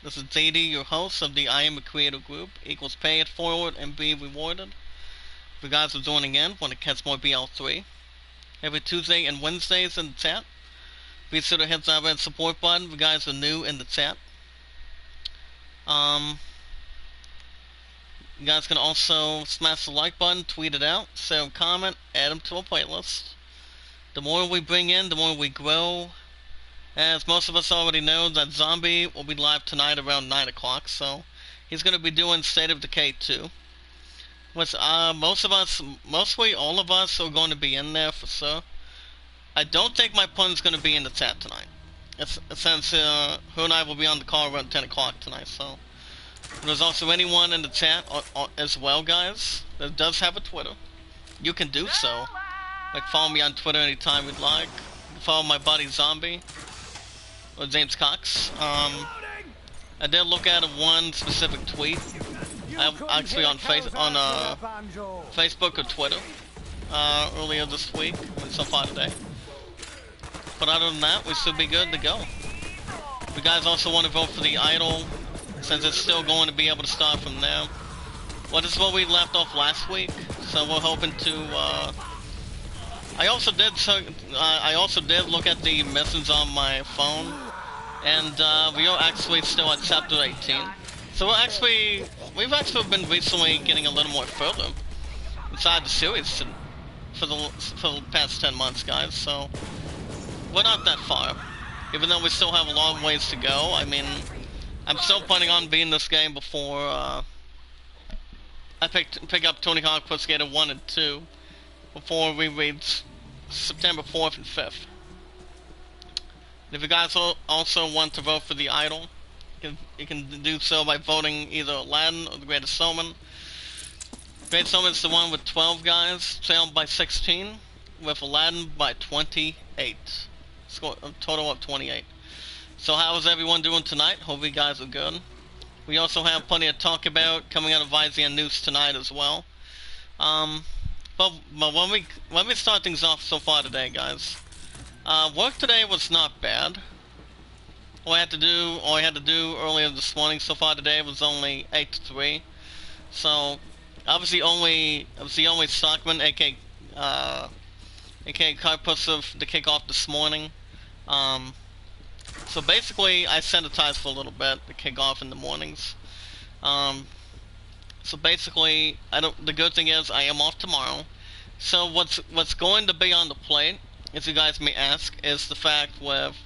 This is JD, your host of the Iamacreator group, equals pay it forward and be rewarded. If you guys are joining in, want to catch more BL3 every Tuesday and Wednesdays in the chat. Be sure to hit that red support button if you guys are new in the chat. You guys can also smash the like button, tweet it out, send a comment, add them to a playlist. The more we bring in, the more we grow. As most of us already know, that Zombie will be live tonight around 9 o'clock, so he's going to be doing State of Decay 2. Which, mostly all of us are going to be in there for sure. I don't think my pun's going to be in the chat tonight. Since who and I will be on the call around 10 o'clock tonight, so. If there's also anyone in the chat as well, guys, that does have a Twitter, you can do so. Like, follow me on Twitter anytime you'd like. You can follow my buddy Zombie, or James Cox. I did look at one specific tweet. I'm actually on Facebook or Twitter earlier this week, so far today. But other than that, we should be good to go. If you guys also want to vote for the idol, since it's still going to be able to start from there. Well, this is what we left off last week, so we're hoping to. I also did look at the missions on my phone, and we are actually still at chapter 18. So we've actually been recently getting a little more further inside the series for the past 10 months, guys. So we're not that far, even though we still have a long ways to go. I mean, I'm still planning on beating this game before I pick up Tony Hawk Pro Skater 1 and 2 before we reach September 4th and 5th. And if you guys also want to vote for the idol, you can do so by voting either Aladdin or the Greatest Showman. Greatest Showman is the one with 12 guys, trailed by 16, with Aladdin by 28. Score a total of 28. So how is everyone doing tonight? Hope you guys are good. We also have plenty to talk about coming out of IGN News tonight as well. But when we start things off so far today, guys, work today was not bad. All I had to do earlier this morning so far today was only 8 to 3. So obviously only Stockman, aka Car Pusher, to kick off this morning. So basically, I sanitized for a little bit to kick off in the mornings. So basically, the good thing is I am off tomorrow. So what's going to be on the plate, as you guys may ask, is the fact with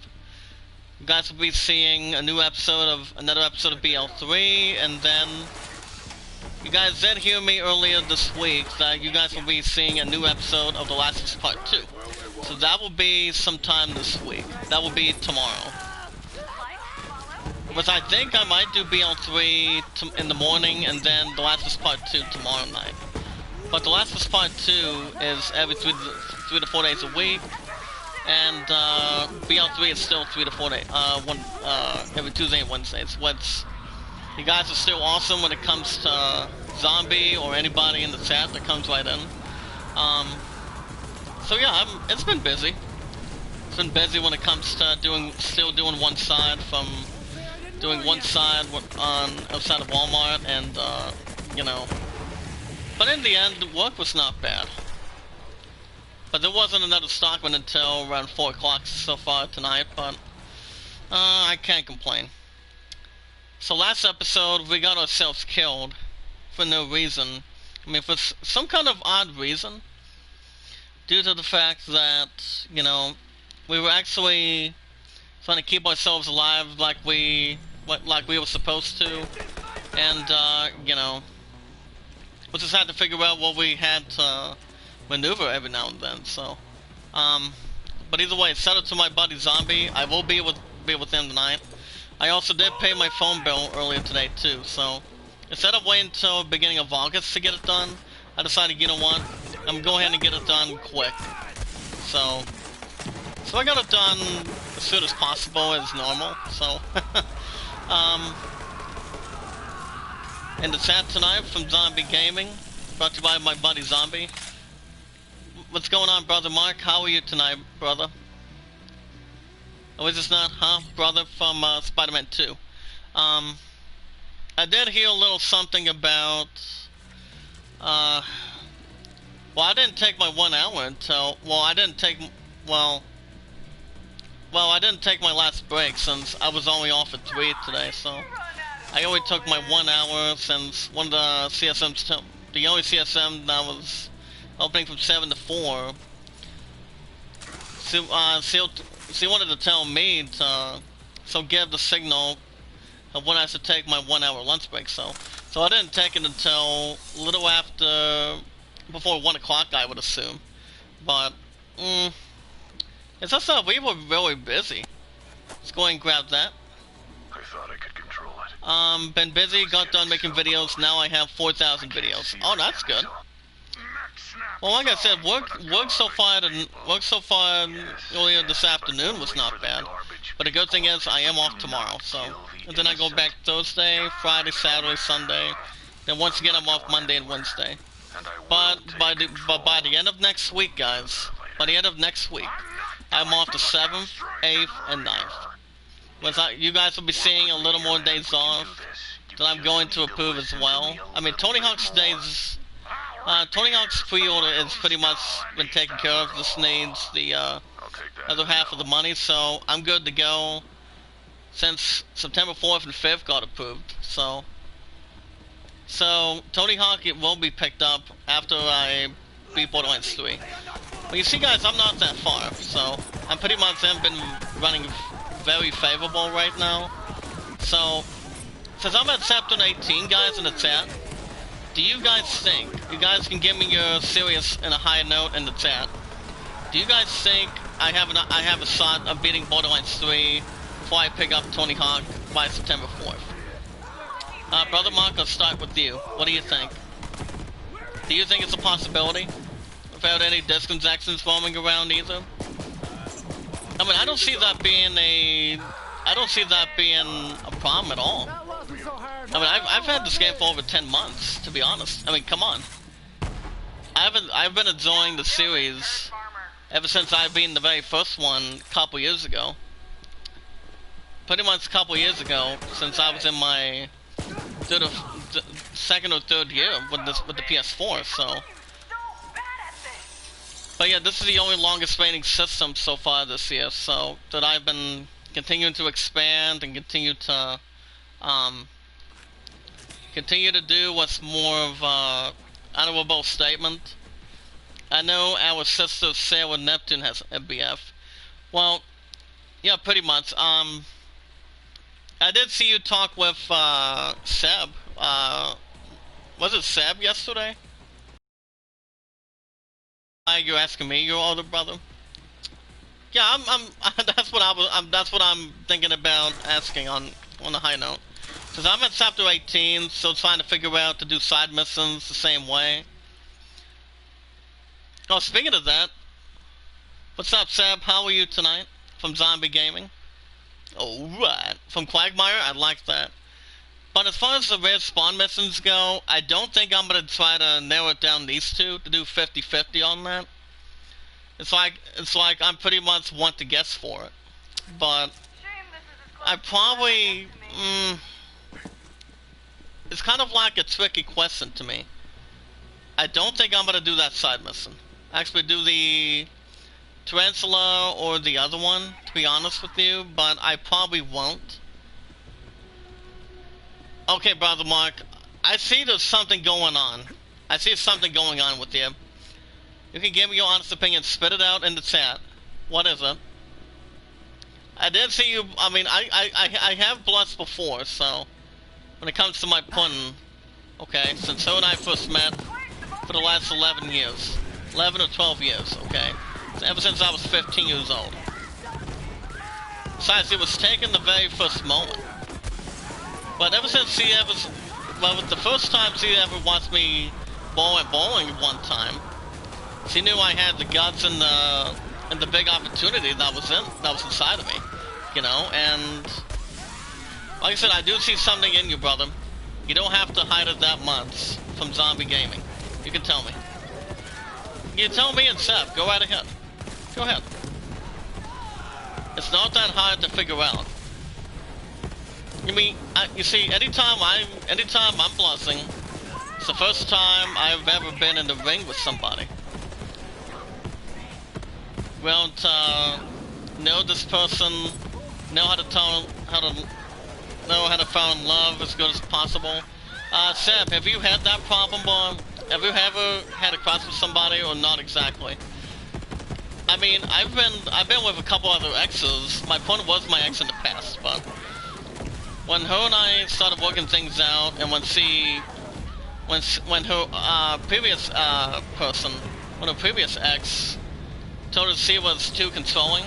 you guys will be seeing another episode of BL3, and then you guys did hear me earlier this week that you guys will be seeing a new episode of The Last of Us Part 2. So that will be sometime this week. That will be tomorrow. But I think I might do BL3 in the morning and then The Last of Us Part 2 tomorrow night. But The Last of Us Part 2 is every 3 to 4 days a week. And BL3 is still 3 to 4 days, every Tuesday and Wednesdays. You guys are still awesome when it comes to Zombie or anybody in the chat that comes right in. So yeah, it's been busy. It's been busy when it comes to still doing one side outside of Walmart, and you know. But in the end, the work was not bad. But there wasn't another Stockman until around 4 o'clock so far tonight, but I can't complain. So last episode, we got ourselves killed for no reason. I mean, for some kind of odd reason. Due to the fact that, you know, we were actually trying to keep ourselves alive like we were supposed to. And, you know, we just had to figure out what we had to maneuver every now and then, so. But either way, shout out to my buddy Zombie. I will be with him tonight. I also did pay my phone bill earlier today too, so instead of waiting until the beginning of August to get it done, I decided, you know what, I'm gonna go ahead and get it done quick. So I got it done as soon as possible, as normal. So in the chat tonight from Zombie Gaming, brought to you by my buddy Zombie. What's going on, brother Mark? How are you tonight, brother? Oh, is this not, huh, brother, from Spider-Man 2? I did hear a little something about, well, I didn't take my 1 hour until, I didn't take my last break since I was only off at 3 today, so I only took my 1 hour since one of the CSMs, the only CSM that was opening from 7 to 4. She wanted to tell me to, give the signal of when I should take my 1 hour lunch break, so I didn't take it until a little before 1 o'clock, I would assume. But, it's just that we were really busy. Let's go and grab that. I thought I could control it. Been busy, got done making videos, now I have 4,000 videos. Oh, that's good. Well, like I said, work so far earlier this afternoon was not bad. But the good thing is, I am off tomorrow, so. And then I go back Thursday, Friday, Saturday, Sunday. Then once again, I'm off Monday and Wednesday. But by the end of next week, guys, I'm off the 7th, 8th, and 9th. You guys will be seeing a little more days off that I'm going to approve as well. I mean, Tony Hawk's pre-order is pretty much been taken care of. This needs the other half of the money, so I'm good to go since September 4th and 5th got approved. So Tony Hawk, it will be picked up after I beat Borderlands 3. But you see, guys, I'm not that far, so I'm pretty much been running very favorable right now. So since I'm at chapter 18, guys, in the chat, do you guys think, you guys can give me your serious and a high note in the chat, do you guys think I have a shot of beating Borderlands 3 before I pick up Tony Hawk by September 4th? Brother Mark, I'll start with you. What do you think? Do you think it's a possibility? Without any disconnections roaming around either? I mean, I don't see that being a problem at all. I mean, I've had this game for over 10 months, to be honest. I mean, come on. I've been enjoying the series ever since I've been the very first one a couple years ago. Pretty much a couple years ago, since I was in my second or third year with the PS4, so. But yeah, this is the only longest reigning system so far this year, so that I've been continuing to expand and continue to do what's more of a honorable statement. I know our sister Sarah Neptune has a BF. Well, yeah, pretty much. I did see you talk with Seb. Was it Seb yesterday? You're asking me, your older brother? Yeah, that's what I'm thinking about asking on a high note. Cause I'm at chapter 18, still trying to figure out to do side missions the same way. Oh, speaking of that, what's up, Seb? How are you tonight? From Zombie Gaming. Alright. From Quagmire, I like that. But as far as the rare spawn missions go, I don't think I'm gonna try to narrow it down these two to do 50-50 on that. It's like I'm pretty much want to guess for it. But I probably it's kind of like a tricky question to me. I don't think I'm gonna do that side mission. Actually do the Tarantula or the other one, to be honest with you, but I probably won't. Okay, Brother Mark, I see there's something going on. I see something going on with you. You can give me your honest opinion, spit it out in the chat. What is it? I did see you, I mean, I have blushed before, so when it comes to my pudding, okay, since her and I first met for the last 11 years. 11 or 12 years, okay? Ever since I was 15 years old. Besides, it was taken the very first moment. But ever since she ever, well, the first time she ever watched me bowling one time, she knew I had the guts and the big opportunity that was inside of me, you know. And like I said, I do see something in you, brother. You don't have to hide it that much from Zombie Gaming. You can tell me. You tell me and Seth. Go right ahead. Go ahead. It's not that hard to figure out. You mean, you see, anytime I'm bluffing, it's the first time I've ever been in the ring with somebody. We don't, know this person, know how to fall in love as good as possible. Seb, have you had that problem, boy? Have you ever had a crush with somebody, or not exactly? I mean, I've been with a couple other exes. My point was my ex in the past, but when her and I started working things out, and when her previous ex told her she was too controlling,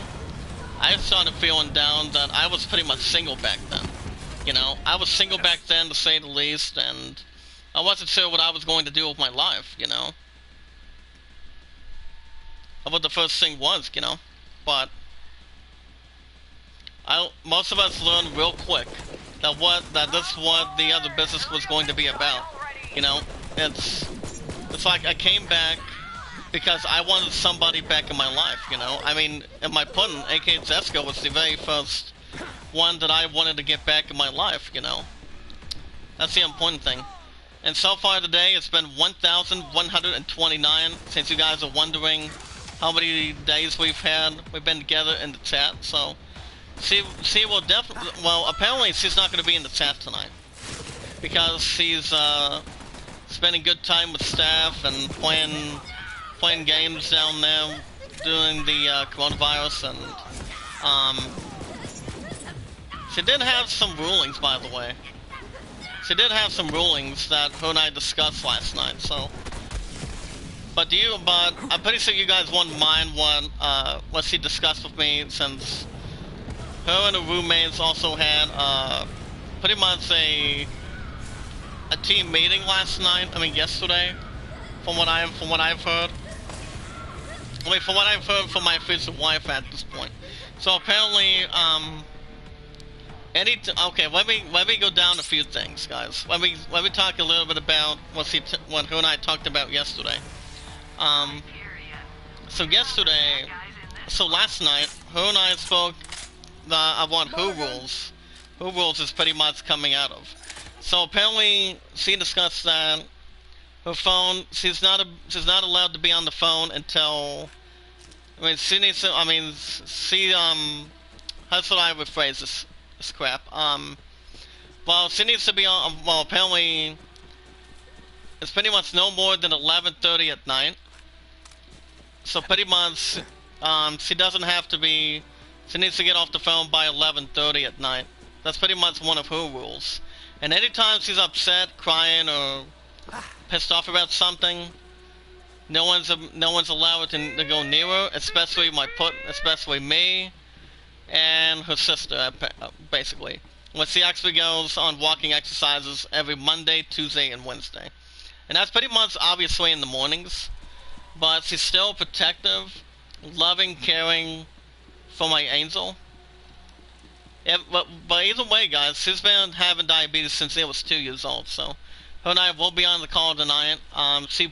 I started feeling down that I was pretty much single back then. You know, I was single back then, to say the least, and I wasn't sure what I was going to do with my life, you know. What the first thing was, you know. But most of us learned real quick that this is what the other business was going to be about. You know, it's like I came back because I wanted somebody back in my life, you know. I mean, in my pudding, aka Zeska, was the very first one that I wanted to get back in my life, you know. That's the important thing. And so far today, it's been 1,129, since you guys are wondering how many days we've been together in the chat. So, she will definitely, well, apparently she's not going to be in the chat tonight, because she's, spending good time with staff and playing games down there during the, coronavirus, and, she did have some rulings, by the way. She did have some rulings that her and I discussed last night, so. But I'm pretty sure you guys won't mind what she discussed with me, since her and her roommates also had, pretty much a team meeting last night, yesterday, from what I've heard. From what I've heard from my future wife at this point. So apparently, okay, let me go down a few things, guys. Let me talk a little bit about what her and I talked about yesterday. So last night, her and I spoke about who rules. Who rules is pretty much coming out of. So apparently, she discussed that her phone, she's not allowed to be on the phone until, she needs to, how should I rephrase this crap? Well, she needs to be on, well, apparently, it's pretty much no more than 11:30 at night. So pretty much, she doesn't have to be, she needs to get off the phone by 11:30 at night. That's pretty much one of her rules. And anytime she's upset, crying, or pissed off about something, no one's allowed to go near her, especially me and her sister, basically. When she actually goes on walking exercises every Monday, Tuesday, and Wednesday. And that's pretty much obviously in the mornings, but she's still protective, loving, caring for my angel. Yeah, but either way, guys, she's been having diabetes since she was 2 years old, so her and I will be on the call tonight. She's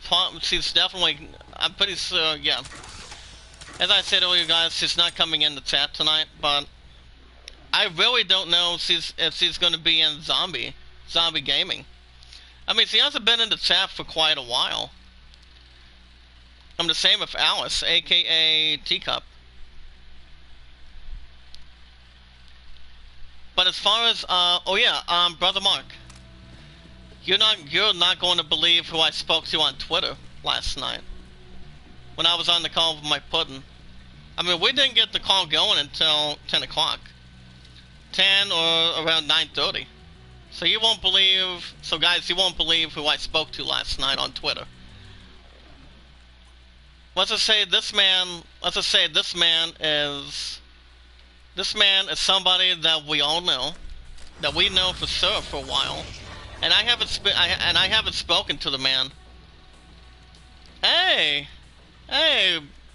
definitely, I'm pretty sure, yeah. As I said earlier, guys, she's not coming in the chat tonight, but I really don't know if she's going to be in zombie gaming. She hasn't been in the chat for quite a while. I'm the same with Alice, aka Teacup. But as far as, Brother Mark, you're not going to believe who I spoke to on Twitter last night when I was on the call with my pudding. We didn't get the call going until 10 o'clock. 10 or around 9:30. So you won't believe, guys, you won't believe who I spoke to last night on Twitter. Let's just say this man is somebody that we all know, that we know for sure for a while, and I haven't spoken to the man. Hey,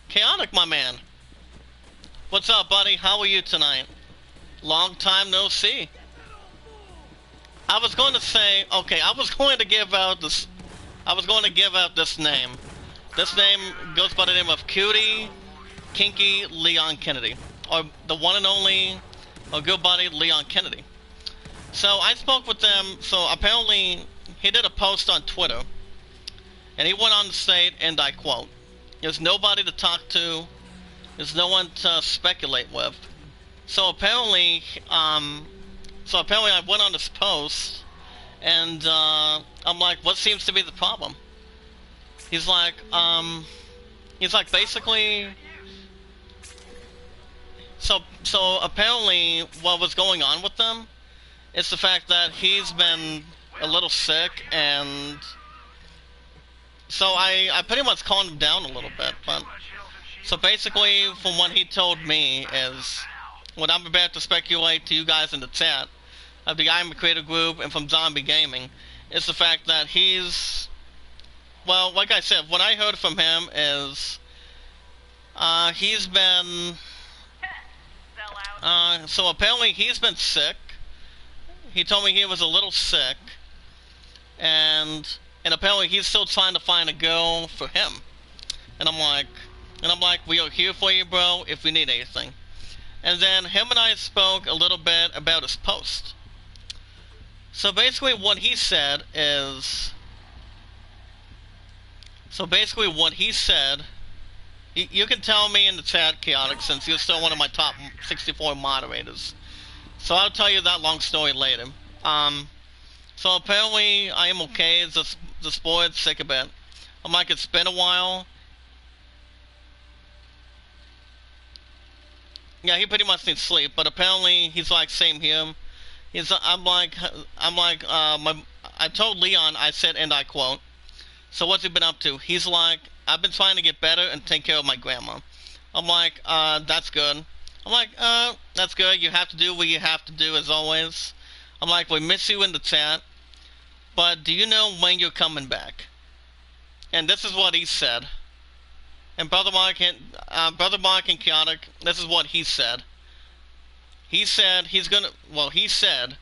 Chaotic, my man. What's up, buddy? How are you tonight? Long time no see. I was going to say, okay, I was going to give out this name. This name goes by the name of Cutie Kinky Leon Kennedy, or the one and only, or good buddy Leon Kennedy. So I spoke with them, so apparently he did a post on Twitter, and he went on to state, and I quote, "There's nobody to talk to, there's no one to speculate with." So apparently, I went on this post, and I'm like, what seems to be the problem? He's like basically, so apparently what was going on with them is the fact that he's been a little sick, and so I pretty much calmed him down a little bit, but so basically from what he told me is what I'm about to speculate to you guys in the chat of the Iamacreator group and from Zombie Gaming is the fact that he's, well, like I said, what I heard from him is he's been so apparently he's been sick. He told me he was a little sick, and apparently he's still trying to find a girl for him. And I'm like, we are here for you, bro, if we need anything. And then him and I spoke a little bit about his post. So basically what he said is, you can tell me in the chat, Chaotic, since you're still one of my top 64 moderators. So I'll tell you that long story later. So apparently I am okay, the sport, sick a bit. I'm like, it's been a while. Yeah, he pretty much needs sleep, but apparently he's like, same here. I told Leon, I said, and I quote, so what's he been up to? He's like, I've been trying to get better and take care of my grandma. I'm like, that's good. I'm like, that's good. You have to do what you have to do as always. I'm like, we miss you in the chat, but do you know when you're coming back? And this is what he said. And Brother Mark and Chaotic, this is what he said. He said he's gonna, he said,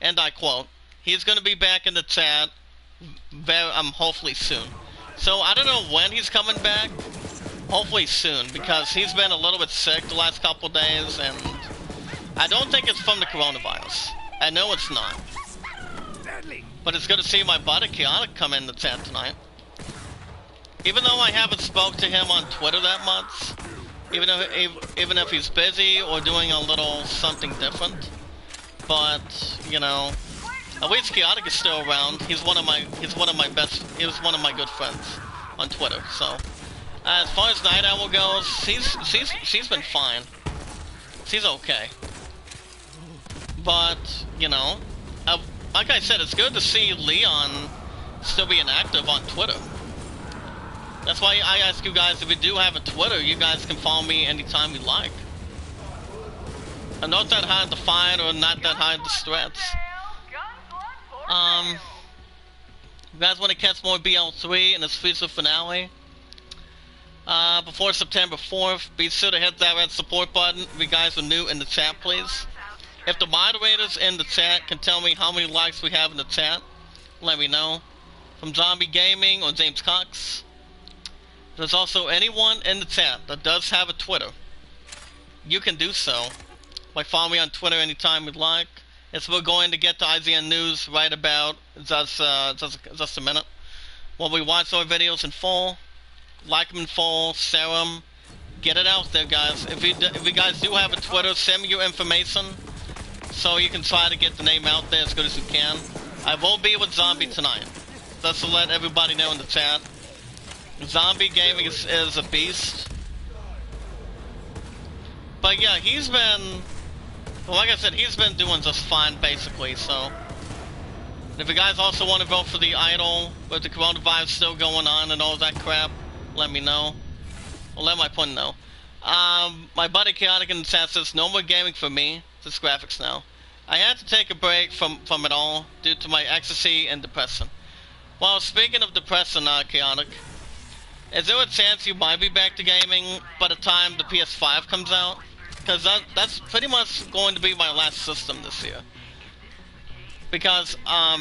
and I quote, he's gonna be back in the chat hopefully soon. So I don't know when he's coming back. Hopefully soon, because he's been a little bit sick the last couple days, and I don't think it's from the coronavirus. I know it's not. But it's good to see my buddy Chaotic come in the chat tonight. Even though I haven't spoke to him on Twitter that much, even if he's busy or doing a little something different, but you know, at least Chaotic is still around. He was one of my good friends on Twitter. So as far as Night Owl goes, she's been fine. She's okay. But you know, like I said, it's good to see Leon still being active on Twitter. That's why I ask you guys, if you do have a Twitter, you guys can follow me anytime you like. I'm not that hard to find or not that hard to stretch. You guys want to catch more BL3 in its feature finale? Before September 4th, be sure to hit that red support button if you guys are new in the chat, please. If the moderators in the chat can tell me how many likes we have in the chat, let me know. From Zombie Gaming or James Cox. There's also anyone in the chat that does have a Twitter. You can do so by following me on Twitter anytime you'd like. As we're going to get to IGN News right about just a minute. When we watch our videos in full, like them in full, share them, get it out there, guys. If you guys do have a Twitter, send me your information so you can try to get the name out there as good as you can. I will be with Zombie tonight. Just to let everybody know in the chat. Zombie Gaming is a beast. But yeah, he's been, well, like I said, he's been doing just fine, basically, so. If you guys also want to vote for the idol, with the coronavirus still going on and all that crap, let me know. I'll let my pun know. My buddy Chaotic in the chat says, no more gaming for me, just graphics now. I had to take a break from it all, due to my ecstasy and depression. Well, speaking of depression, Chaotic, is there a chance you might be back to gaming by the time the PS5 comes out? Because that's pretty much going to be my last system this year. Because, I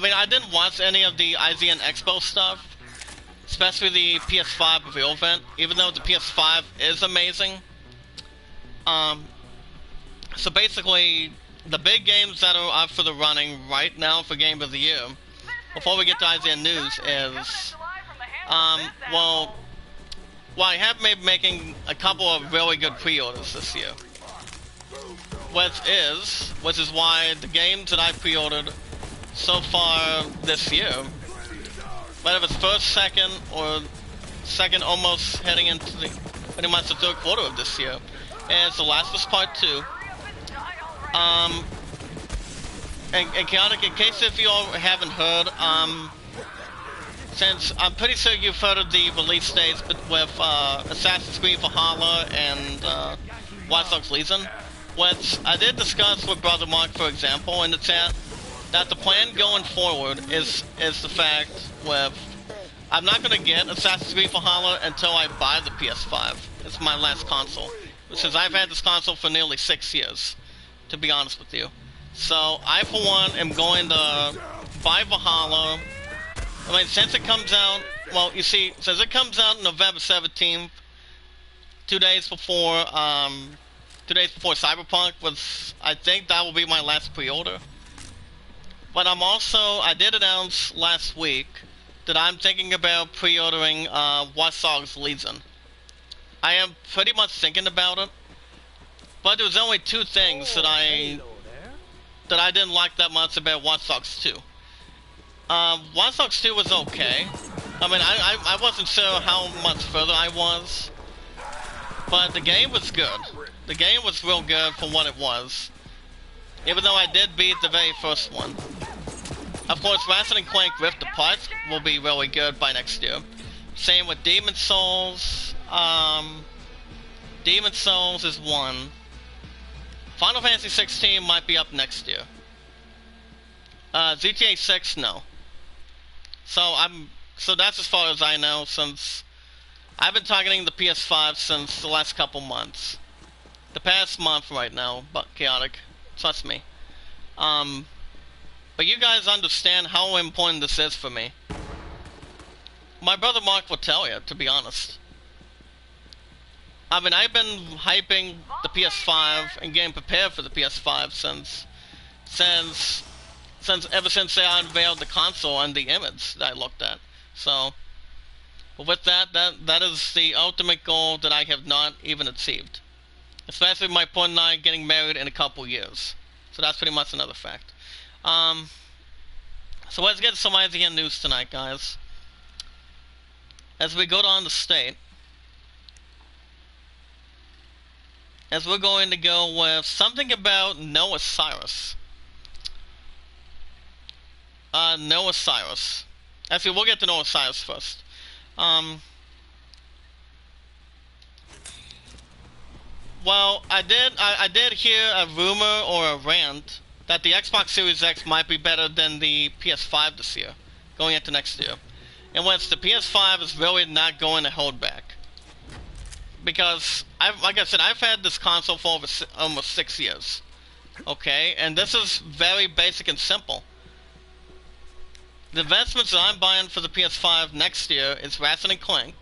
mean, I didn't watch any of the IGN Expo stuff, especially the PS5 reveal event, even though the PS5 is amazing. So basically, the big games that are up for the running right now for Game of the Year, before we get to Isaiah News, is, well, I have been making a couple of really good pre-orders this year. Which is why the games that I pre-ordered so far this year, whether it's first, second, or second almost heading into the pretty much the third quarter of this year, is The Last of Us Part 2. And Chaotic, in case if you all haven't heard, since I'm pretty sure you've heard of the release dates with Assassin's Creed Valhalla and Watch Dogs Legion, which I did discuss with Brother Mark, for example, in the chat, that the plan going forward is the fact with, I'm not going to get Assassin's Creed Valhalla until I buy the PS5. It's my last console, since I've had this console for nearly 6 years, to be honest with you. So I, for one, am going to buy Valhalla. I mean, since it comes out, well, you see, since it comes out November 17th, 2 days before Cyberpunk, I think that will be my last pre-order. But I did announce last week that I'm thinking about pre-ordering Watch Dogs Legion. I am pretty much thinking about it, but there's only two things that I didn't like that much about Watch Dogs 2. Watch Dogs 2 was okay. I mean, I wasn't sure how much further I was, but the game was good. The game was real good for what it was, even though I did beat the very first one. Of course, Ratchet & Clank Rift Apart will be really good by next year. Same with Demon's Souls. Demon's Souls is one. Final Fantasy 16 might be up next year. GTA 6, no. So that's as far as I know, since I've been targeting the PS5 since the last couple months. The past month right now, but Chaotic, trust me. But you guys understand how important this is for me. My brother Mark will tell you, to be honest. I mean, I've been hyping the PS5 and getting prepared for the PS5 ever since they unveiled the console and the image that I looked at. So, but with that is the ultimate goal that I have not even achieved. Especially my partner and I getting married in a couple years. So that's pretty much another fact. So let's get some Isaiah news tonight, guys. As we go down the state, as we're going to go with something about Noah Cyrus. Noah Cyrus. Actually, we'll get to Noah Cyrus first. Well, I did hear a rumor or a rant that the Xbox Series X might be better than the PS5 this year, going into next year. In which the PS5 is really not going to hold back. Because, like I said, I've had this console for almost 6 years. Okay, and this is very basic and simple. The investments that I'm buying for the PS5 next year is Ratchet & Clank.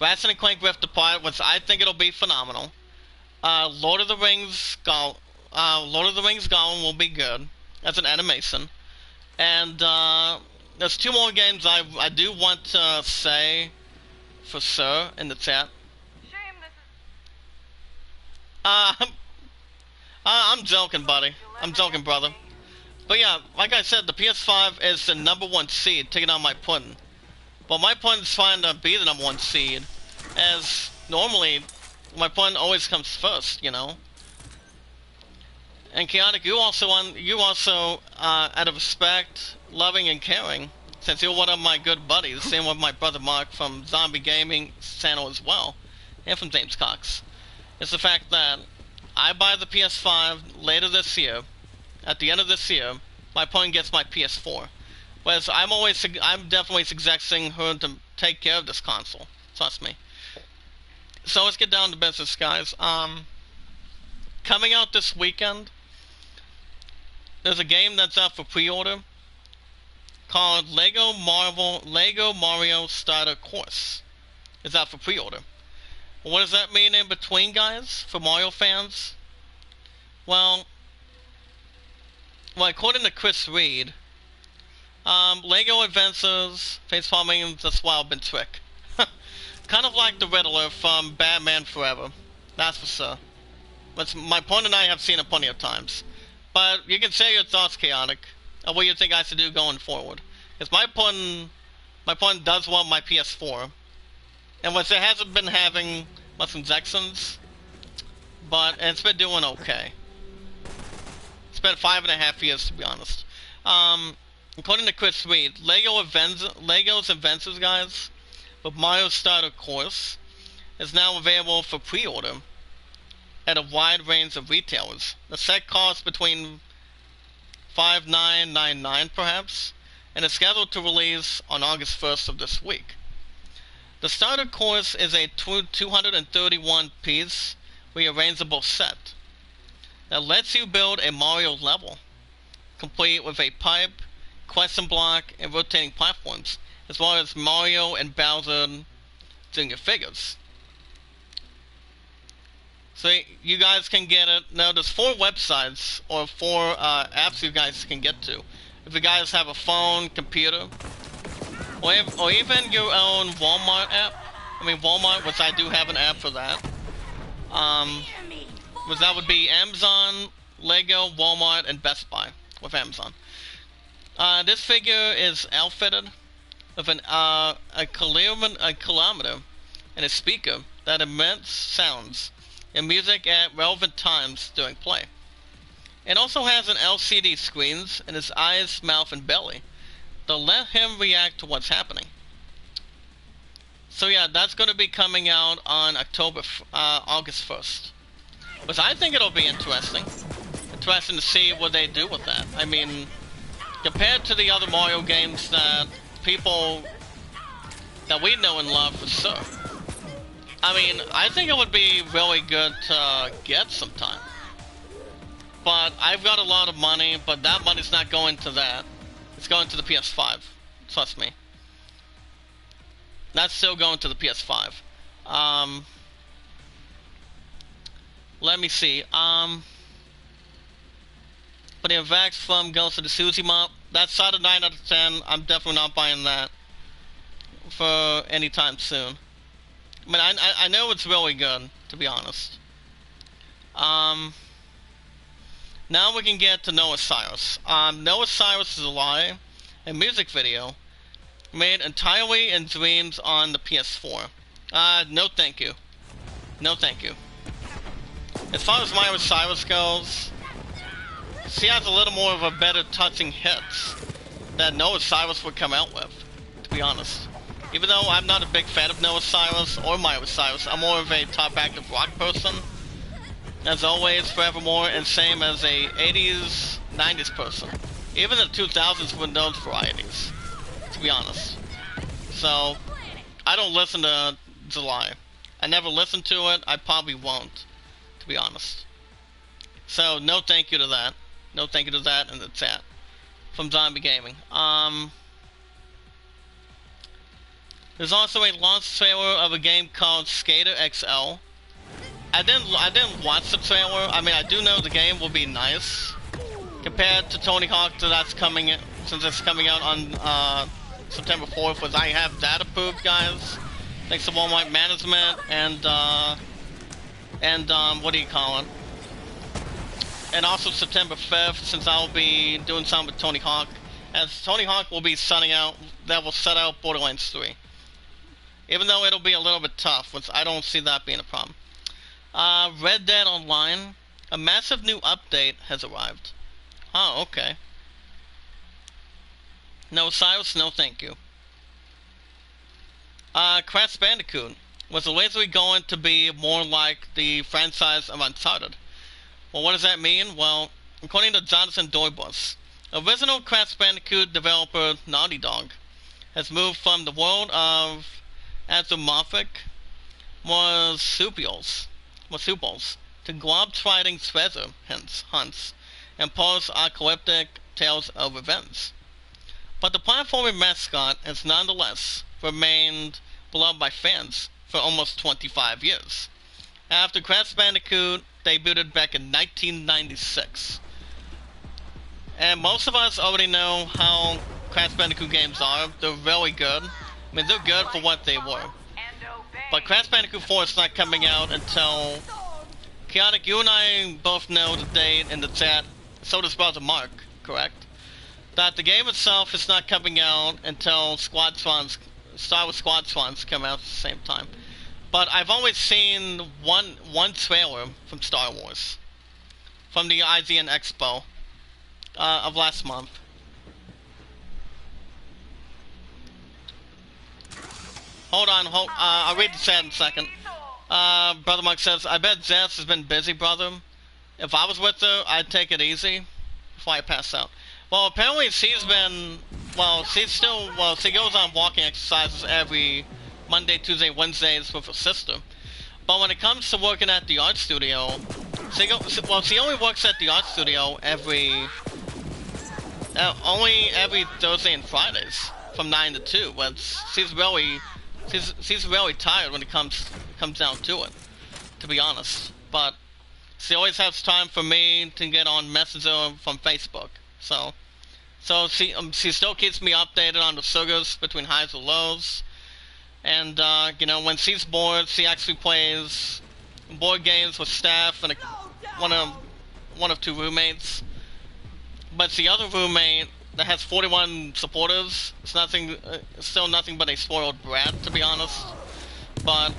Ratchet & Clank Rift Apart, which I think it'll be phenomenal. Lord of the Rings Gollum will be good as an animation. And there's two more games I do want to say for sure in the chat. I'm joking, buddy. I'm joking, brother. But yeah, like I said, the PS5 is the #1 seed, taking on my pudding. But my pudding's trying to be the #1 seed, as normally my pudding always comes first, you know. And Chaotic, you also, out of respect, loving, and caring, since you're one of my good buddies, same with my brother Mark from Zombie Gaming channel as well, and from James Cox, is the fact that I buy the PS5 later this year. At the end of this year, my opponent gets my PS4. Whereas I'm definitely suggesting her to take care of this console. Trust me. So let's get down to business, guys. Coming out this weekend, there's a game that's out for pre-order called Lego Mario Starter Course. It's out for pre-order. What does that mean in between, guys, for Mario fans? Well, well, according to Chris Reed, Lego Adventures face palming this wild been trick. Kind of like the Riddler from Batman Forever. That's for sure. But my point and I have seen it plenty of times. But you can say your thoughts, Chaotic, of what you think I should do going forward. Because my point does want my PS4. And which it hasn't been having much injections, but it's been doing okay. It's been 5.5 years, to be honest. According to Chris Reed, Lego's Adventures, guys, with Mario Starter Course, is now available for pre-order at a wide range of retailers. The set costs between $5,999 perhaps, and is scheduled to release on August 1st of this week. The starter course is a 231-piece rearrangeable set that lets you build a Mario level, complete with a pipe, question block, and rotating platforms, as well as Mario and Bowser Jr. figures. So you guys can get it. Now there's 4 websites, or 4 apps you guys can get to. If you guys have a phone, computer, or even your own Walmart app. I mean Walmart, which I do have an app for that. Which that would be Amazon, Lego, Walmart, and Best Buy with Amazon. This figure is outfitted with a kilometer and a speaker that emits sounds and music at relevant times during play. It also has an LCD screens in his eyes, mouth, and belly to let him react to what's happening. So yeah, that's going to be coming out on August 1st. Which I think it'll be interesting. Interesting to see what they do with that. I mean, compared to the other Mario games that people that we know and love for sure. I mean, I think it would be really good to get sometime. But I've got a lot of money, but that money's not going to that. It's going to the PS5. Trust me. That's still going to the PS5. Let me see. But the Vax from Ghost of Tsushima, that's out of 9 out of 10. I'm definitely not buying that for any time soon. I mean, I know it's really good, to be honest. Now we can get to Noah Cyrus. Noah Cyrus is a Lie, a music video made entirely in dreams on the PS4. No thank you. No thank you. As far as Noah Cyrus goes, she has a little more of a better touching hits that Noah Cyrus would come out with, to be honest. Even though I'm not a big fan of Noah Cyrus or Miley Cyrus, I'm more of a top active rock person. As always, forevermore, and same as a 80s, 90s person. Even the 2000s were those varieties, to be honest. So, I don't listen to July. I never listened to it, I probably won't, to be honest. So, no thank you to that. No thank you to that, and that's that. From Zombie Gaming. There's also a launch trailer of a game called Skater XL. I didn't watch the trailer. I mean, I do know the game will be nice compared to Tony Hawk. That's coming in, since it's coming out on September 4th. Was I have that approved, guys? Thanks to Walmart management and what do you call it? And also September 5th, since I'll be doing something with Tony Hawk, as Tony Hawk will be setting out. That will set out Borderlands 3. Even though it'll be a little bit tough, which I don't see that being a problem. Red Dead Online, a massive new update has arrived. Oh, okay. No, Cyrus, no thank you. Crash Bandicoot was allegedly going to be more like the franchise of Uncharted. Well, what does that mean? Well, according to Jonathan Dorbus, original Crash Bandicoot developer Naughty Dog has moved from the world of anthropomorphic marsupials to globe-trotting treasure hunts and post-apocalyptic tales of revenge. But the platforming mascot has nonetheless remained beloved by fans for almost 25 years. After Crash Bandicoot debuted back in 1996. and most of us already know how Crash Bandicoot games are. They're really good. I mean, they're good for what they were. But Crash Bandicoot 4 is not coming out until... Chaotic, you and I both know the date in the chat, so does Brother Mark, correct? That the game itself is not coming out until Star Wars Squad Swans come out at the same time. But I've always seen one trailer from Star Wars. From the IGN Expo of last month. Hold on, I'll read the chat in a second. Brother Mark says, I bet Zess has been busy, brother. If I was with her, I'd take it easy before I pass out. Well, apparently she's been, she goes on walking exercises every Monday, Tuesday, Wednesdays with her sister. But when it comes to working at the art studio, she only works at the art studio only every Thursday and Fridays from 9 to 2. When she's really tired when it comes down to it, to be honest. But she always has time for me to get on Messenger from Facebook. So she still keeps me updated on the sugars between highs and lows. And you know, when she's bored, she actually plays board games with staff and one of two roommates. But the other roommate that has 41 supporters, it's still nothing but a spoiled brat, to be honest. But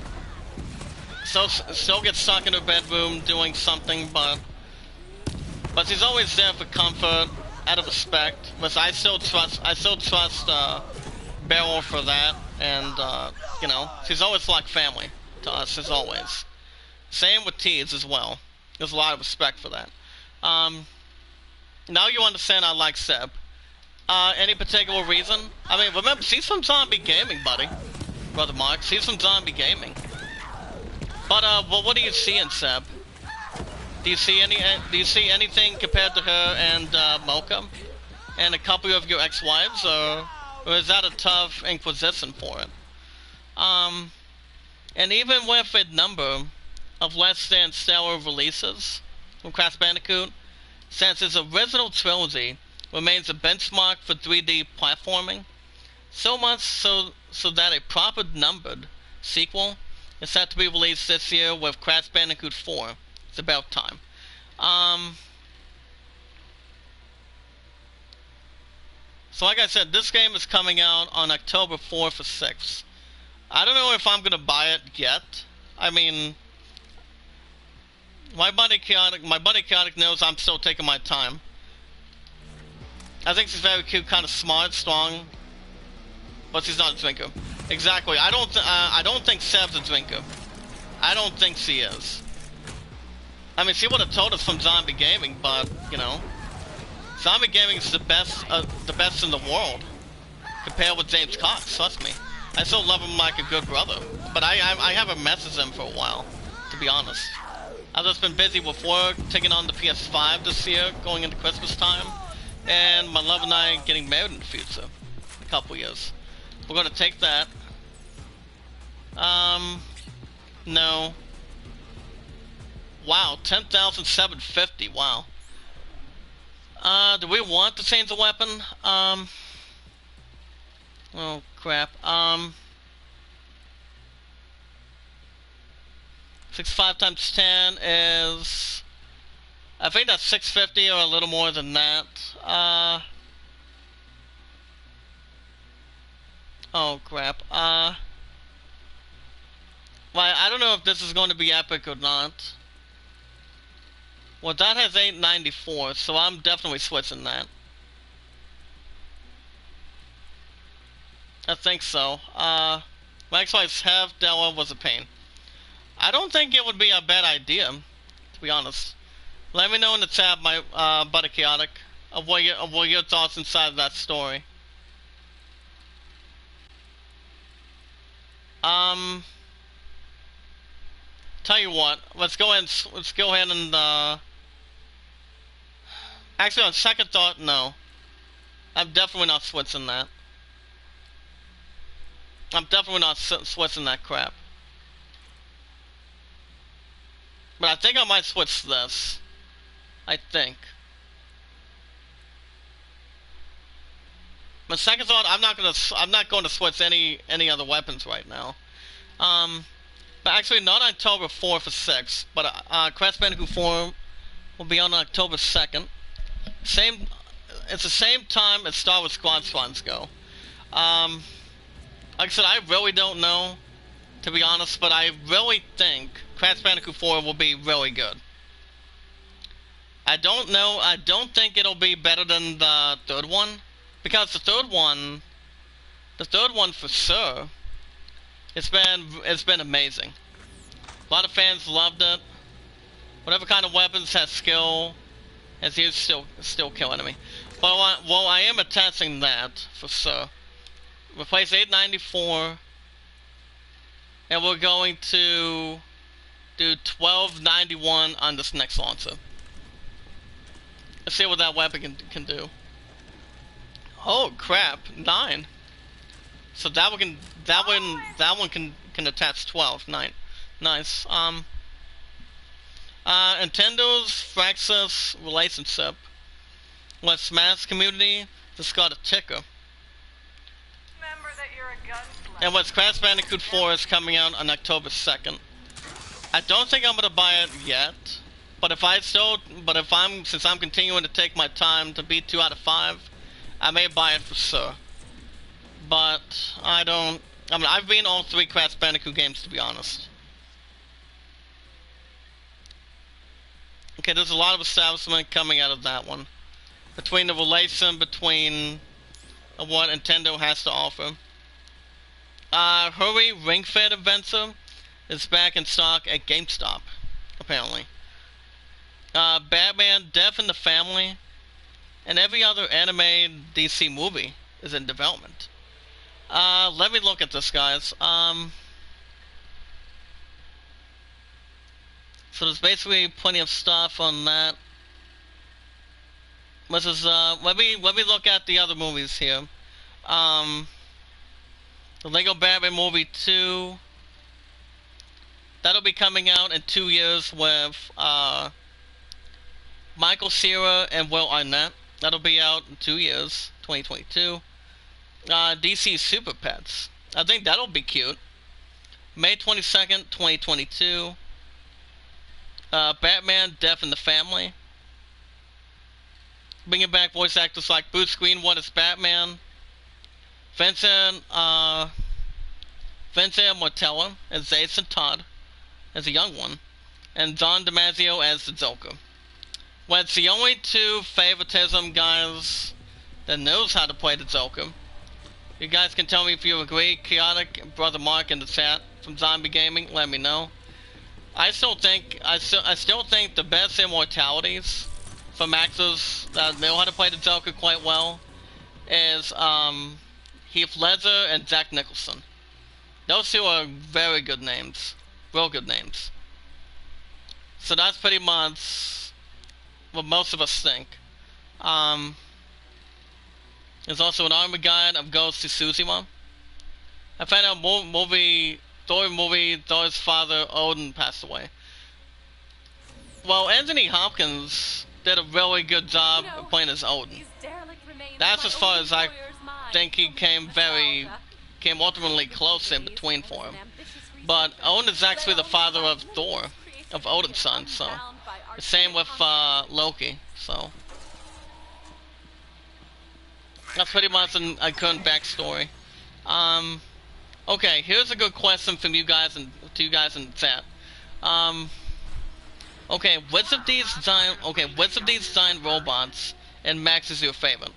still gets stuck in her bedroom doing something, but she's always there for comfort, out of respect. But I still trust Beryl for that, and you know, she's always like family to us, as always. Same with Tees as well. There's a lot of respect for that. Now you understand I like Seb. Any particular reason? I mean, remember, she's from Zombie Gaming, buddy. Brother Mark, she's from Zombie Gaming. But, well, what do you see in Seb? Do you see anything compared to her and, Mocha? And a couple of your ex-wives, or is that a tough inquisition for it? And even with a number of less than stellar releases from Crash Bandicoot, since its original trilogy remains a benchmark for 3D platforming, so much so that a proper numbered sequel is set to be released this year with Crash Bandicoot 4. It's about time. So like I said, this game is coming out on October 4th or 6th. I don't know if I'm gonna buy it yet. I mean, my buddy Chaotic knows I'm still taking my time. I think she's very cute, kind of smart, strong, but she's not a drinker. Exactly. I don't think Seb's a drinker. I don't think she is. I mean, she would have told us from Zombie Gaming, but you know, Zombie Gaming is the best in the world compared with James Cox. Trust me. I still love him like a good brother, but I haven't messaged him for a while, to be honest. I've just been busy with work, taking on the PS5 this year, going into Christmas time, and my love and I getting married in the future, a couple years. We're gonna take that. No. Wow, 10,750. Wow. Do we want to change the weapon? Oh crap. 65 times 10 is, I think that's 650 or a little more than that. Oh crap. Well, I don't know if this is going to be epic or not. Well, that has 894, so I'm definitely switching that. I think so. My ex-wife's half Della was a pain. I don't think it would be a bad idea, to be honest. Let me know in the chat, my buddy Chaotic, of what your thoughts inside of that story. Tell you what, let's go ahead and actually, on second thought, no. I'm definitely not switching that. I'm definitely not switching that crap. But I think I might switch this. I think. But second thought, I'm not going to switch any other weapons right now. But actually not October 4th or 6th, but Crash Bandicoot 4 will be on October 2nd. It's the same time as Star Wars Squadrons go. Like I said, I really don't know, to be honest, but I really think Crash Bandicoot 4 will be really good. I don't know, I don't think it'll be better than the third one, because the third one for sure, it's been amazing. A lot of fans loved it. Whatever kind of weapons has skill, has used still kill enemy. But well, I am attaching that for sure. Replace 894, and we're going to do 1291 on this next launcher. Let's see what that weapon can do. Oh crap, 9. So that one can attach 12. 9. Nice. Nintendo's Fraxis relationship with Smash community just got a ticker. Remember that you're a gunslinger. And with Crash Bandicoot 4 is coming out on October 2nd. I don't think I'm gonna buy it yet. Since I'm continuing to take my time to beat 2 out of 5, I may buy it for sure. But I've been all 3 Crash Bandicoot games, to be honest. Okay, there's a lot of establishment coming out of that one. Between the relation between what Nintendo has to offer. Hurry Ring Fit Adventure is back in stock at GameStop, apparently. Batman Death in the Family and every other anime DC movie is in development. Let me look at this, guys. So there's basically plenty of stuff on that. Let me look at the other movies here. The Lego Batman Movie 2. That'll be coming out in 2 years with Michael Cera and Will Arnett. That'll be out in 2 years, 2022. DC Super Pets. I think that'll be cute. May 22nd, 2022. Batman Death in the Family. Bringing back voice actors like Bruce Greenwood as Batman. Vincent Martella as Jason Todd as a young one. And John DiMaggio as the Joker. Well, it's the only 2 favoritism guys that knows how to play the Joker. You guys can tell me if you agree. Chaotic, Brother Mark in the chat from Zombie Gaming, let me know. I still think the best immortalities from actors that know how to play the Joker quite well is Heath Ledger and Jack Nicholson. Those 2 are very good names, real good names. So that's pretty much what most of us think. There's also an armor guide of Ghost of Tsushima. I found out Thor's father Odin passed away. Well, Anthony Hopkins did a really good job of playing as Odin. That's as far as I think he came ultimately close in between for him. But Odin is actually the father of Thor, of Odin's son, so the same with Loki, so that's pretty much a current backstory. Okay, here's a good question from you guys and to you guys in the chat. Okay, which of these giant robots in Max is your favorite?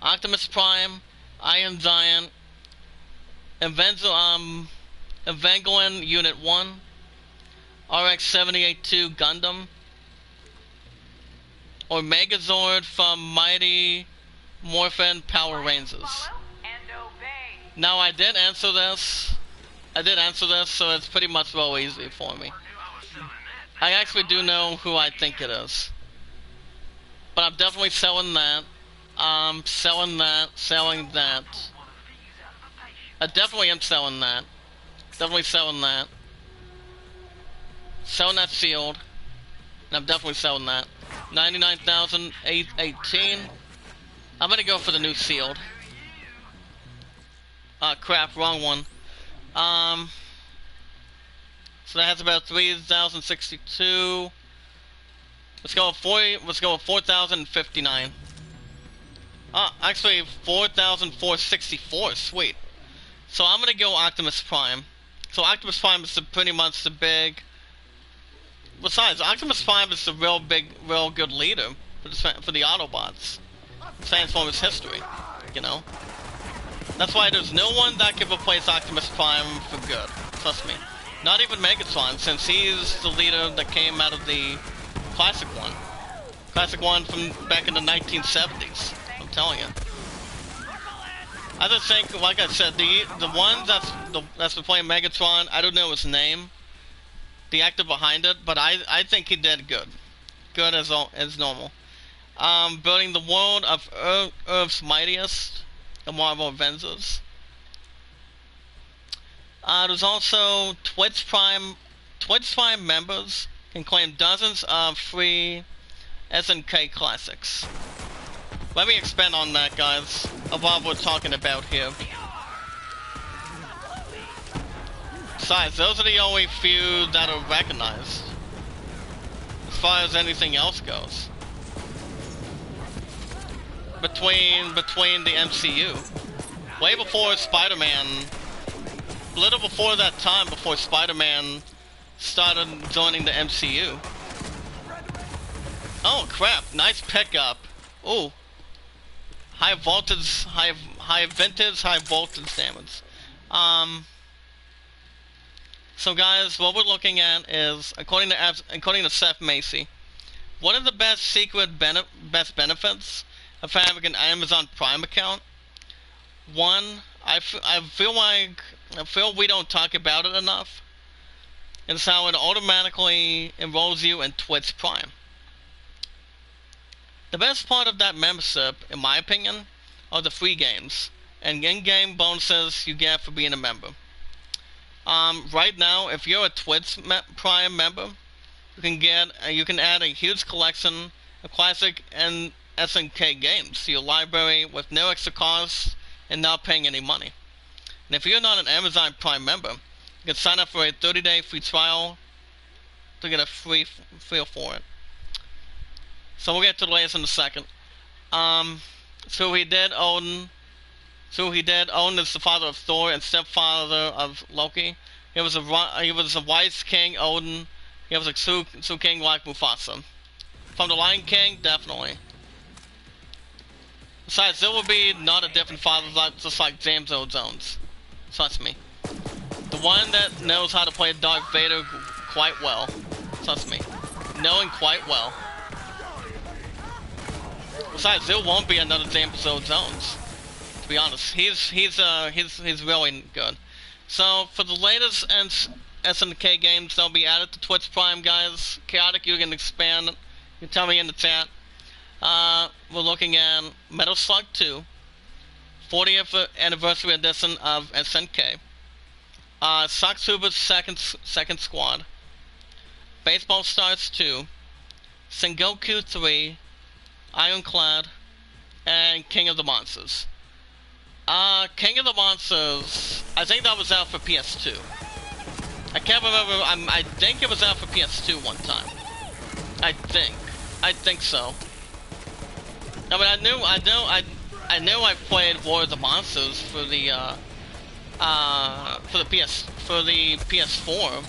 Optimus Prime, Iron Giant, Evangelion Unit 1, RX-78-2 Gundam, or Megazord from Mighty Morphin Power Rangers? Now I did answer this, so it's pretty much real easy for me. I actually do know who I think it is. But I'm definitely selling that. Selling that. I definitely am selling that. Definitely selling that. Selling that sealed. And I'm definitely selling that. 99,818. I'm gonna go for the new sealed. Crap, wrong one. So that has about 3,062. Let's go with 40. Let's go with 4,059. Actually 4,464. Sweet. So I'm gonna go Optimus Prime. So Optimus Prime is pretty much the big. Besides, Optimus Prime is the real good leader for the Autobots. Transformers history, you know. That's why there's no one that can replace Optimus Prime for good. Trust me. Not even Megatron, since he's the leader that came out of the classic one. Classic one from back in the 1970s. I'm telling you. I just think, like I said, the one that's been playing Megatron, I don't know his name, the actor behind it, but I think he did good. Good as normal. Building the world of Earth's mightiest, the Marvel Avengers. There's also Twitch Prime members can claim dozens of free SNK classics. Let me expand on that, guys, of what we're talking about here. Besides, those are the only few that are recognized, as far as anything else goes. Between the MCU. Way before Spider-Man, a little before that time, before Spider-Man started joining the MCU. Oh crap, nice pickup. Ooh. High voltage damage. So guys, what we're looking at is, according to Seth Macy, one of the best secret benefits of having an Amazon Prime account. One, I feel we don't talk about it enough, is how it automatically enrolls you in Twitch Prime. The best part of that membership, in my opinion, are the free games and in-game bonuses you get for being a member. Right now, if you're a Twitch Prime member, you can add a huge collection of classic and SNK games to your library with no extra cost and not paying any money. And if you're not an Amazon Prime member, you can sign up for a 30-day free trial to get a free feel for it. So we'll get to the latest in a second. So he did Odin is the father of Thor and stepfather of Loki. He was a wise king, Odin. He was a true king like Mufasa. From the Lion King, definitely. Besides, there will be not a different father just like James Earl Jones. Trust me. The one that knows how to play Darth Vader quite well. Trust me. Knowing quite well. Besides, there won't be another James Earl Jones. To be honest, he's really good. So for the latest SNK games, they'll be added to Twitch Prime, guys. Chaotic, you can expand. You tell me in the chat. We're looking at Metal Slug 2, 40th anniversary edition of SNK. Socksuber's second squad. Baseball Stars 2, Sengoku 3, Ironclad, and King of the Monsters. King of the Monsters, I think that was out for PS2. I can't remember, I think it was out for PS2 one time. I think so. I mean, I knew I played War of the Monsters for the PS4.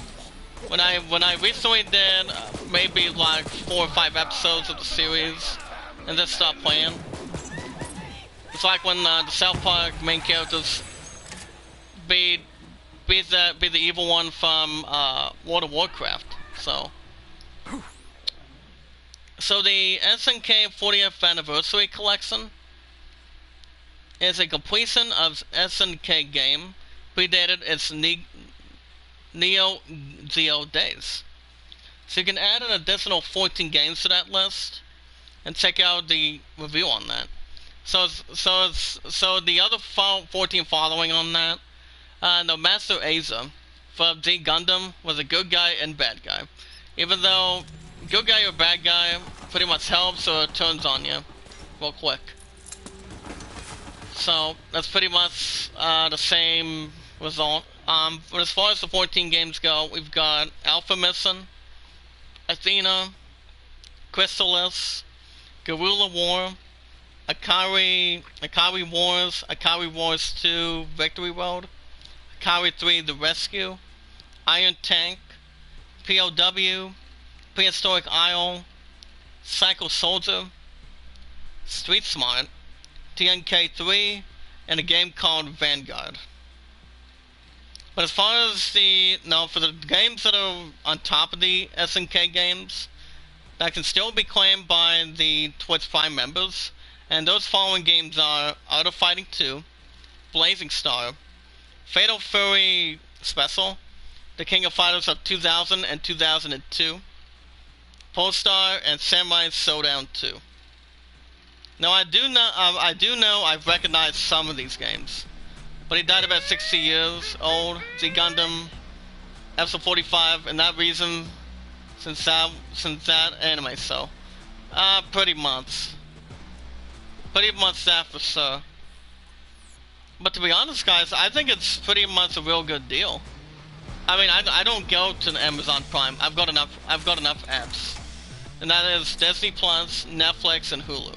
When I recently did maybe like 4 or 5 episodes of the series and then stopped playing. It's like when the South Park main characters be the evil one from World of Warcraft. So the SNK 40th Anniversary Collection is a completion of SNK game predated its Neo Geo days. So you can add an additional 14 games to that list and check out the review on that. So the other 14 following on that, the Master Asa from G Gundam was a good guy and bad guy. Even though good guy or bad guy pretty much helps or turns on you real quick. So that's pretty much the same result. But as far as the 14 games go, we've got Alpha Mission, Athena, Chrysalis, Guerrilla War, Akari Wars, Akari Wars 2, Victory Road, Akari 3, The Rescue, Iron Tank, POW, Prehistoric Isle, Psycho Soldier, Street Smart, TNK 3, and a game called Vanguard. But as far as for the games that are on top of the SNK games, that can still be claimed by the Twitch Prime members, and those following games are Art of Fighting 2, Blazing Star, Fatal Fury Special, The King of Fighters of 2000 and 2002, Polestar, and Samurai Showdown 2. Now I do know I've recognized some of these games, but he died about 60 years old. Z Gundam, episode 45, and that reason, since that anime, so pretty much that for sure. But to be honest, guys, I think it's pretty much a real good deal. I mean, I don't go to the Amazon Prime. I've got enough apps, and that is Disney Plus, Netflix, and Hulu.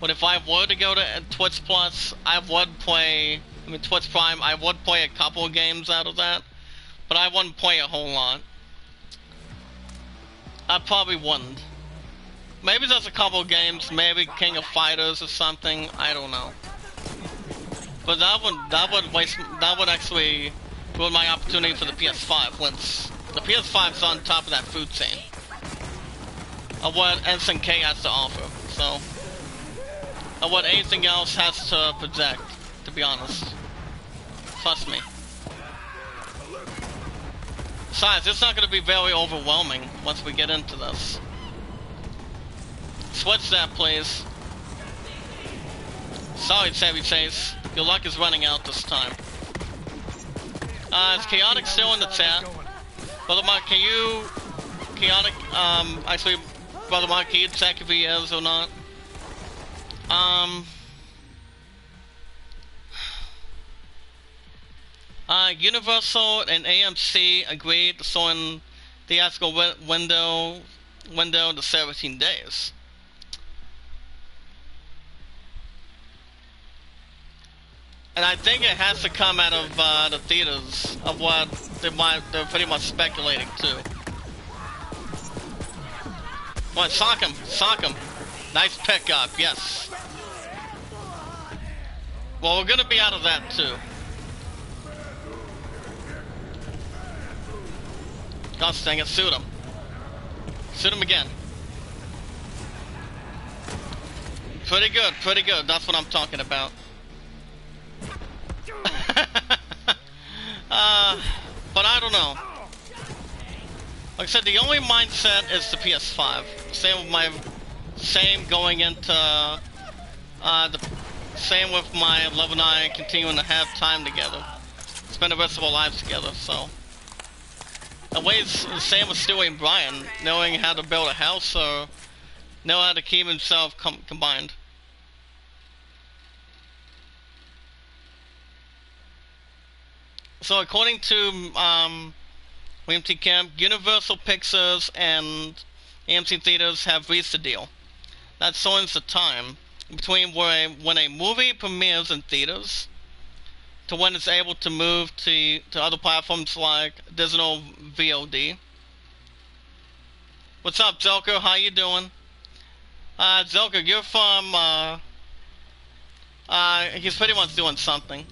But if I were to go to Twitch Plus, Twitch Prime, I would play a couple of games out of that, but I wouldn't play a whole lot. I probably wouldn't. Maybe there's a couple of games, maybe King of Fighters or something, I don't know. But that would actually ruin my opportunity for the PS5, once the PS5's on top of that food chain of what SNK has to offer, so of what anything else has to project, to be honest. Trust me. Besides, it's not going to be very overwhelming once we get into this. Switch that, please. Sorry, Savvy Chase. Your luck is running out this time. Is Chaotic still in the chat? Brother Mark, can you... Chaotic, actually, Brother Mark, can you check if he is or not? Universal and AMC agreed to shorten the theatrical window to 17 days. And I think it has to come out of the theaters of what they're pretty much speculating too. What? Sock him. Nice pickup, yes. Well, we're gonna be out of that too. Gosh dang it, shoot him. Shoot him again. Pretty good, that's what I'm talking about. But I don't know. Like I said, the only mindset is the PS5. Same going into same with my love and I continuing to have time together, spend the rest of our lives together. So the ways the same with Stewie and Brian, knowing how to build a house or know how to keep himself combined. So according to William T. Kemp, Universal Pictures and AMC Theaters have reached a deal that shortens the time between when a movie premieres in theaters to when it's able to move to other platforms like digital VOD. What's up, Zelker? How you doing? Zelker, you're from he's pretty much doing something,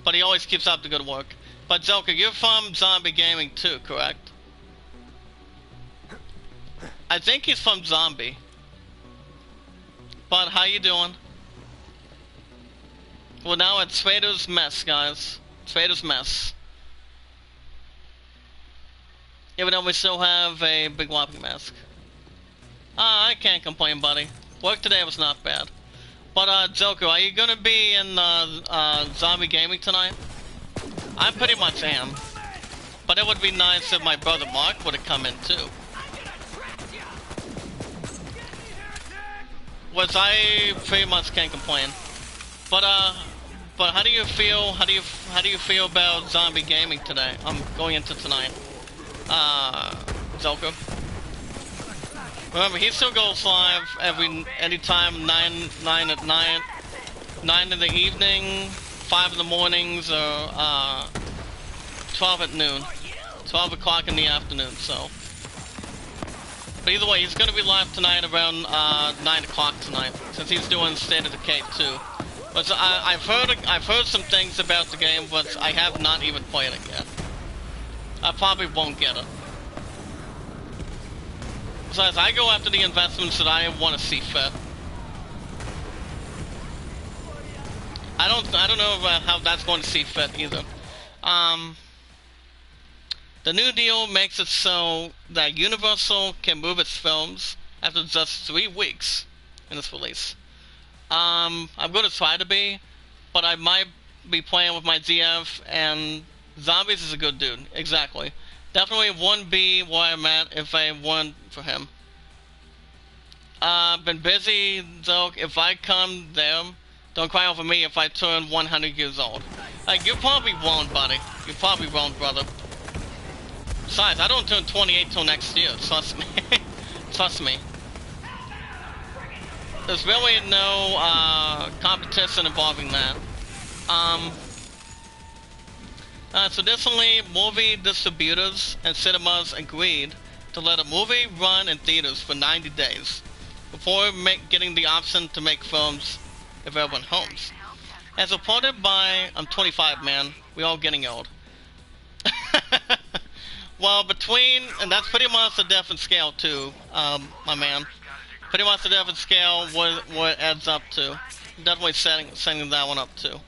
but he always keeps up the good work. But Zelker, you're from Zombie Gaming too, correct? I think he's from Zombie. But how you doing? Well, now it's Trader's Mess, guys. Trader's Mess. Even though we still have a big whopping mask. I can't complain, buddy. Work today was not bad. But, Joker, are you gonna be in, Zombie Gaming tonight? I pretty much am. But it would be nice if my brother Mark would have come in, too. Which I pretty much can't complain. But how do you feel? How do you feel about zombie gaming today? I'm going into tonight. Zelka. Remember, he still goes live anytime 9 at night, 9 in the evening, 5 in the mornings, or 12 at noon, 12 o'clock in the afternoon. So, but either way, he's gonna be live tonight around 9 o'clock tonight, since he's doing State of Decay 2. But I've heard some things about the game, but I have not even played it yet. I probably won't get it. Besides, I go after the investments that I want to see fit. I don't know about how that's going to see fit either. The new deal makes it so that Universal can move its films after just 3 weeks in its release. I'm going to try to be, but I might be playing with my ZF, and Zombies is a good dude, exactly. Definitely wouldn't be where I'm at if I weren't for him. Been busy, though. If I come there, don't cry over me if I turn 100 years old. You probably won't, buddy. You probably won't, brother. Besides, I don't turn 28 till next year, trust me. Trust me. There's really no competition involving that. So additionally, movie distributors and cinemas agreed to let a movie run in theaters for 90 days before getting the option to make films available in homes. As reported by, I'm 25, man, we all getting old. Well, and that's pretty much a different scale too, my man. Pretty much a different scale what it adds up to. Definitely setting that one up too.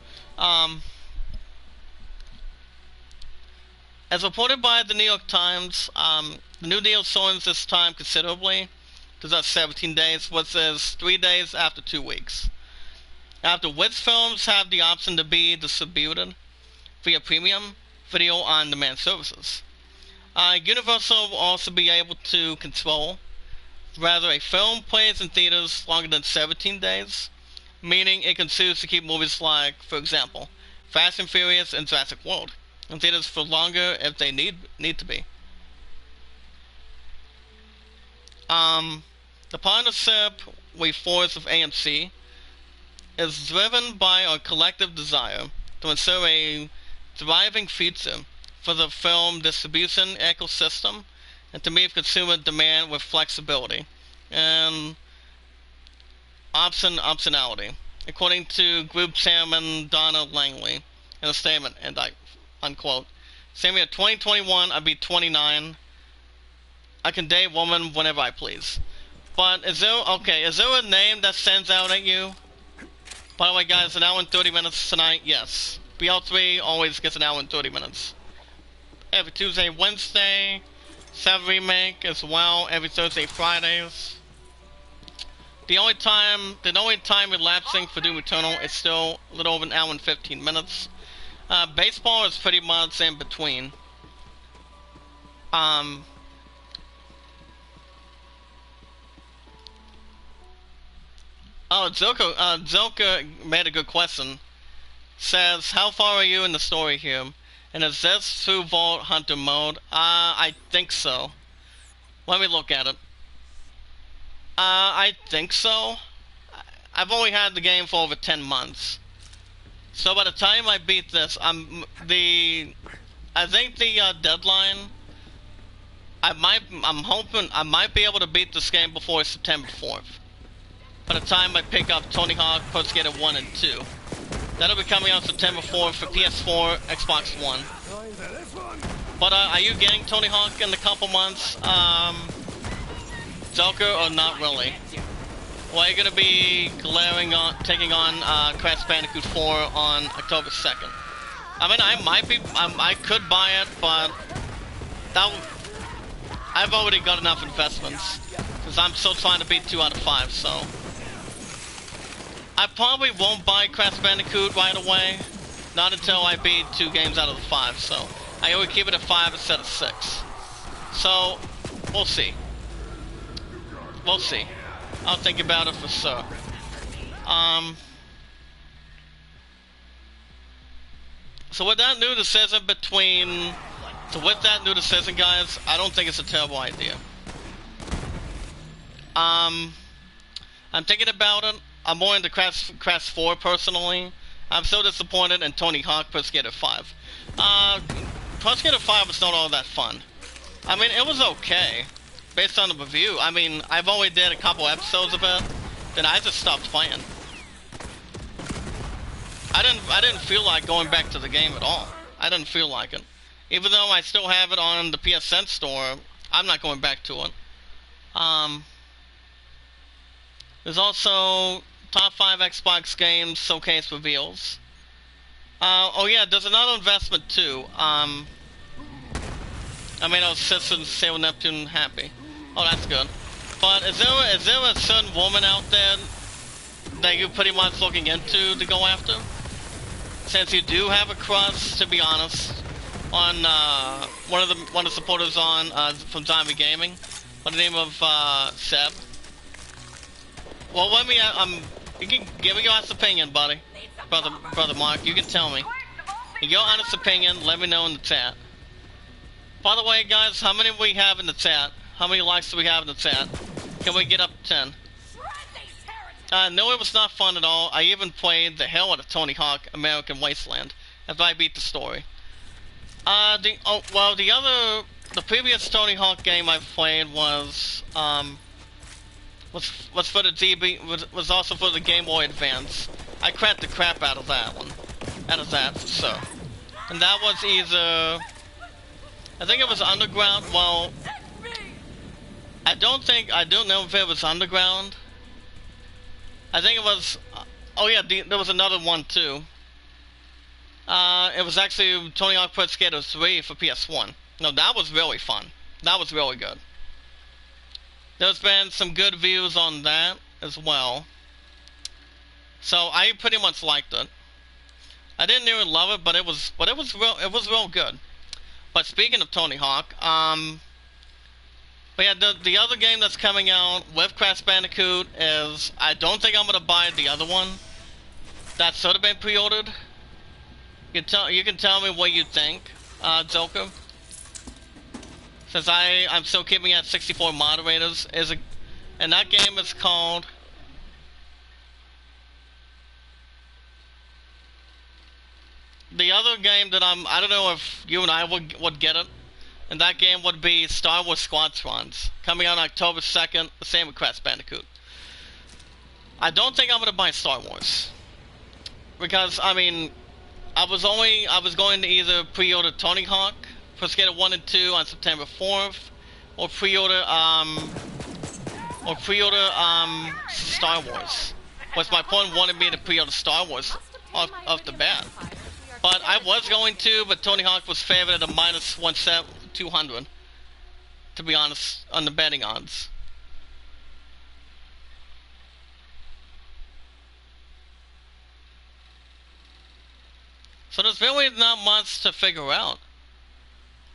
As reported by the New York Times, the new deal shortens this time considerably to just 17 days, which is 3 days after 2 weeks. After which films have the option to be distributed via premium video on demand services. Universal will also be able to control whether a film plays in theaters longer than 17 days, meaning it can choose to keep movies like, for example, Fast and Furious and Jurassic World in theaters for longer if they need to be. The partnership we forge with AMC is driven by our collective desire to ensure a thriving future for the film distribution ecosystem and to meet consumer demand with flexibility and optionality, according to Group Chairman Donna Langley in a statement, and unquote. Same year 2021, I'll be 29. I can date a woman whenever I please. But is there a name that stands out at you? By the way, guys, an hour and 30 minutes tonight, yes. BL3 always gets an hour and 30 minutes. Every Tuesday, Wednesday, 7 Remake as well, every Thursday, Fridays. The only time elapsing for Doom Eternal is still a little over an hour and 15 minutes. Baseball is pretty much in between. Zilka made a good question. Says, how far are you in the story here? And is this through Vault Hunter mode? I think so. Let me look at it. I think so. I've only had the game for over 10 months. So by the time I beat this, I think the deadline, I'm hoping I might be able to beat this game before September 4th. By the time I pick up Tony Hawk Pro Skater 1 and 2. That'll be coming out September 4th for PS4, Xbox One. But are you getting Tony Hawk in a couple months, Joker, or not really? Well, are you gonna be taking on Crash Bandicoot 4 on October 2nd? I mean, I could buy it, but I've already got enough investments, because I'm still trying to beat 2 out of 5, so. I probably won't buy Crash Bandicoot right away, not until I beat 2 games out of the 5, so I always keep it at 5 instead of 6. So, we'll see. We'll see. I'll think about it for sure. So with that new decision with that new decision, guys, I don't think it's a terrible idea. I'm thinking about it. I'm more into Crash 4 personally. I'm so disappointed in Tony Hawk Pro Skater 5. Pro Skater 5 was not all that fun. I mean, it was okay, based on the review. I mean, I've only did a couple episodes of it, then I just stopped playing. I didn't feel like going back to the game at all. I didn't feel like it. Even though I still have it on the PSN store, I'm not going back to it. There's also Top 5 Xbox Games Showcase Reveals. Oh yeah, there's another investment too. I made our citizens Sail Neptune happy. Oh, that's good. But is there a certain woman out there that you're pretty much looking into to go after? Since you do have a crush, to be honest, on one of the supporters on from Zombie Gaming, by the name of Seb. Well, let me. You can give me your honest opinion, buddy, brother Mark. You can tell me your honest opinion. Let me know in the chat. By the way, guys, how many we have in the chat? How many likes do we have in the chat? Can we get up to 10? No, it was not fun at all. I even played the hell out of Tony Hawk American Wasteland after I beat the story. The previous Tony Hawk game I played was for the GB, was also for the Game Boy Advance. I cracked the crap out of that one, for sure. And that was either, I think it was Underground. Well, I don't know if it was Underground. I think it was, oh yeah, there was another one too. It was actually Tony Hawk Pro Skater 3 for PS1. No, that was really fun. That was really good. There's been some good views on that as well. So I pretty much liked it. I didn't even love it, but it was real good. But speaking of Tony Hawk, but yeah, the other game that's coming out with Crash Bandicoot is, I don't think I'm gonna buy the other one. That should have been pre-ordered. You can tell me what you think, Joker. Since I'm still keeping at 64 moderators, and that game is called. The other game that I don't know if you and I would get it. And that game would be Star Wars Squadrons, coming out on October 2nd, the same with Crash Bandicoot. I don't think I'm going to buy Star Wars. Because, I mean, I was going to either pre-order Tony Hawk, Pro Skater 1 and 2 on September 4th, or pre-order Star Wars. Was my point wanted me to pre-order Star Wars off the bat. But I was going to, but Tony Hawk was favored at a minus 200, to be honest, on the betting odds. So there's really not much to figure out,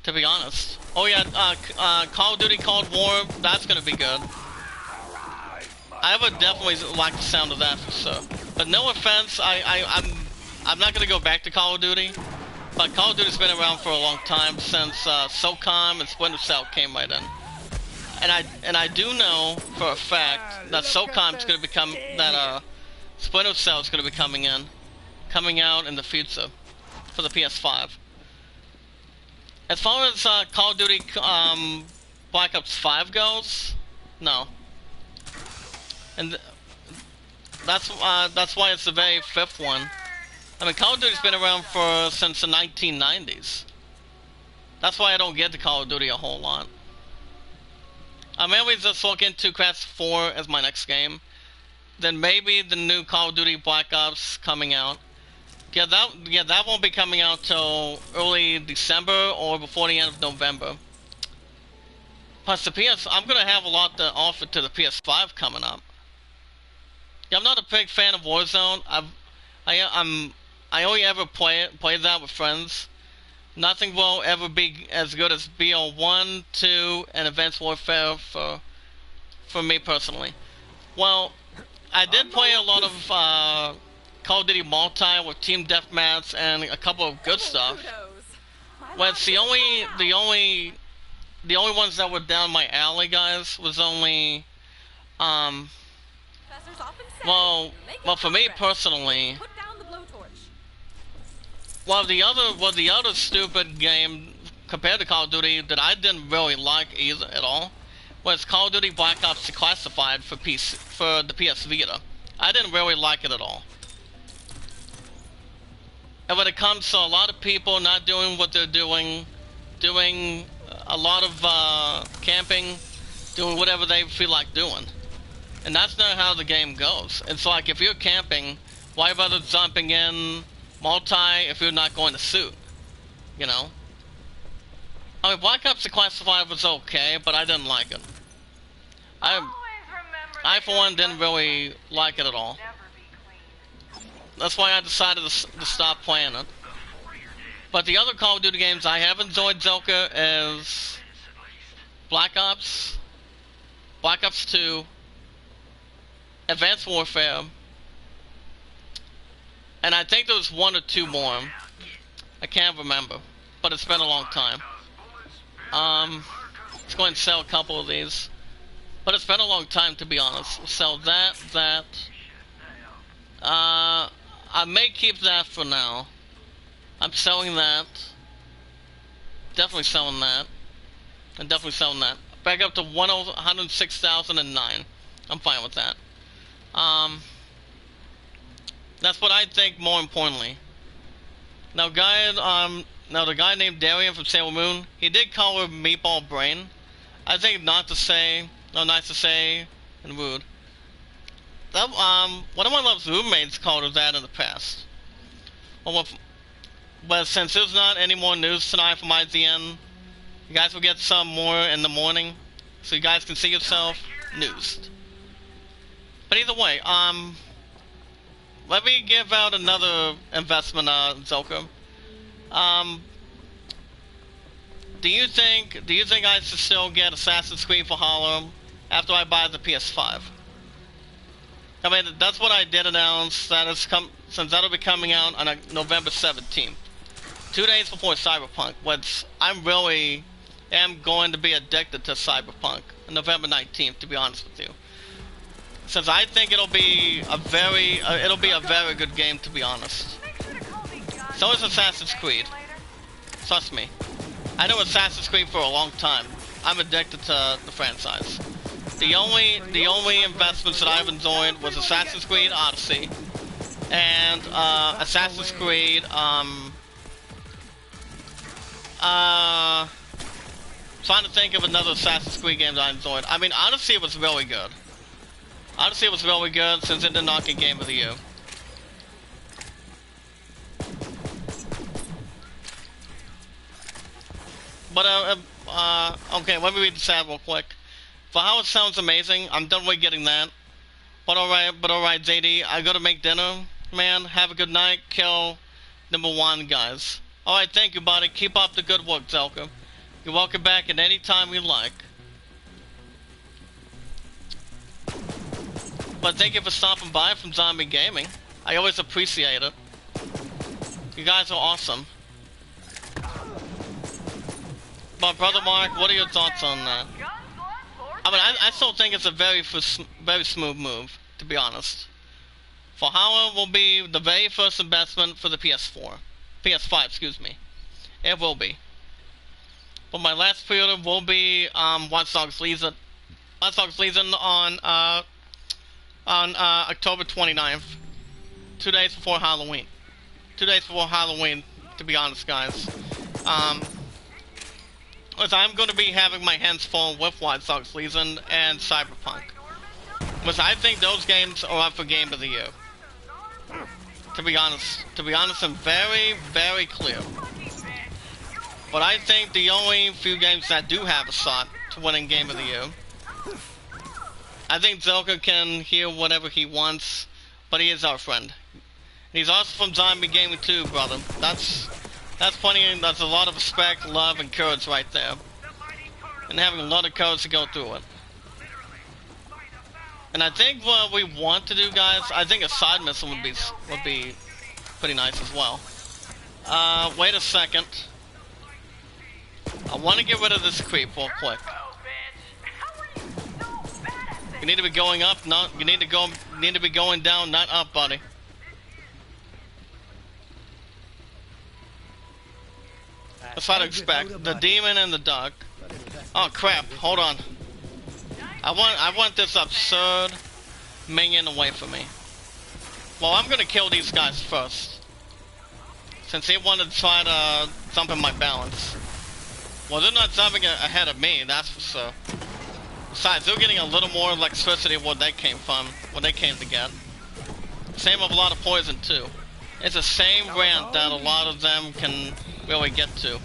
to be honest. Oh yeah, Call of Duty Cold War, that's gonna be good. I would definitely like the sound of that for sure. But no offense, I'm not gonna go back to Call of Duty. But Call of Duty's been around for a long time, since SOCOM and Splinter Cell came right in. And I do know for a fact that SOCOM's gonna become, that Splinter Cell's gonna be coming out in the future for the PS5. As far as Call of Duty Black Ops 5 goes, no. And that's why it's the very fifth one. I mean, Call of Duty's been around since the 1990s. That's why I don't get to Call of Duty a whole lot. I mainly just look into Crash 4 as my next game. Then maybe the new Call of Duty Black Ops coming out. Yeah, that won't be coming out till early December or before the end of November. Plus I'm gonna have a lot to offer to the PS5 coming up. Yeah, I'm not a big fan of Warzone. I only ever play that with friends. Nothing will ever be as good as BO1, 2, and Advanced Warfare for me personally. Well, I did play a lot of Call of Duty Multi with Team Deathmatch and a couple of good stuff. Well, it's the only ones that were down my alley, guys, was only, well, for me personally, the other stupid game compared to Call of Duty that I didn't really like either at all was Call of Duty Black Ops Declassified for the PS Vita. I didn't really like it at all. And when it comes to a lot of people not doing what they're doing a lot of camping, doing whatever they feel like doing. And that's not how the game goes. It's like, if you're camping, why bother jumping in multi if you're not going to suit? You know? I mean, Black Ops Declassified was okay, but I didn't like it. I for one, didn't really like it at all. That's why I decided to stop playing it. But the other Call of Duty games I have enjoyed, Zelka, is Black Ops 2, Advanced Warfare, and I think there was one or two more. I can't remember, but it's been a long time. Let's go ahead and sell a couple of these. But it's been a long time, to be honest. We'll sell that. I may keep that for now. I'm selling that. Definitely selling that. And definitely selling that. Back up to 106,009. I'm fine with that. That's what I think more importantly. Now, the guy named Darian from Sailor Moon, he did call her Meatball Brain. I think nice to say, and rude. That, one of my love's roommates called her that in the past. But since there's not any more news tonight from IGN, you guys will get some more in the morning, so you guys can see yourself newsed. But either way, let me give out another investment, Zelka. Do you think I should still get Assassin's Creed Valhalla after I buy the PS5? I mean, that's what I did announce, that it's since that'll be coming out on November 17th. 2 days before Cyberpunk, which I really am going to be addicted to Cyberpunk on November 19th, to be honest with you. Since I think it'll be a very good game, to be honest. So is Assassin's Creed. Trust me. I know Assassin's Creed for a long time. I'm addicted to the franchise. The only investments that I've enjoyed was Assassin's Creed Odyssey and Assassin's Creed trying to think of another Assassin's Creed game that I enjoyed. I mean, Odyssey was really good. Odyssey was really good since it did not get Game of the Year. But okay, let me read the chat real quick. For how it sounds amazing, I'm done with getting that. But alright, JD, I gotta make dinner, man. Have a good night. Kill #1, guys. Alright, thank you, buddy. Keep up the good work, Zelka. You're welcome back at any time you like. But thank you for stopping by from Zombie Gaming. I always appreciate it. You guys are awesome. But Brother Mark, what are your thoughts on that? I mean, I still think it's a very smooth move, to be honest. Valhalla will be the very first investment for the PS5, excuse me. It will be. But my last pre-order will be Watch Dogs Legion on October 29th. 2 days before Halloween. 2 days before Halloween, to be honest, guys. I'm going to be having my hands full with Watch Dogs Legion and Cyberpunk. Because I think those games are up for Game of the Year. To be honest, I'm very, very clear. But I think the only few games that do have a shot to winning Game of the Year, I think Zelka can hear whatever he wants, but he is our friend. He's also from Zombie Gaming too, brother. That's a lot of respect, love, and courage right there. And having a lot of courage to go through it. And I think what we want to do, guys, I think a side mission would be pretty nice as well. Wait a second. I want to get rid of this creep real quick. You need to be going up, not you need to be going down, not up, buddy. That's what I expect. The demon and the duck. Oh crap! Hold on. I want this absurd minion away from me. Well, I'm gonna kill these guys first, since they wanted to try to jump in my balance. Well, they're not jumping ahead of me, that's for sure. Besides, they're getting a little more electricity where they came from, what they came to get. Same with a lot of poison too. It's the same ramp that a lot of them can really get to.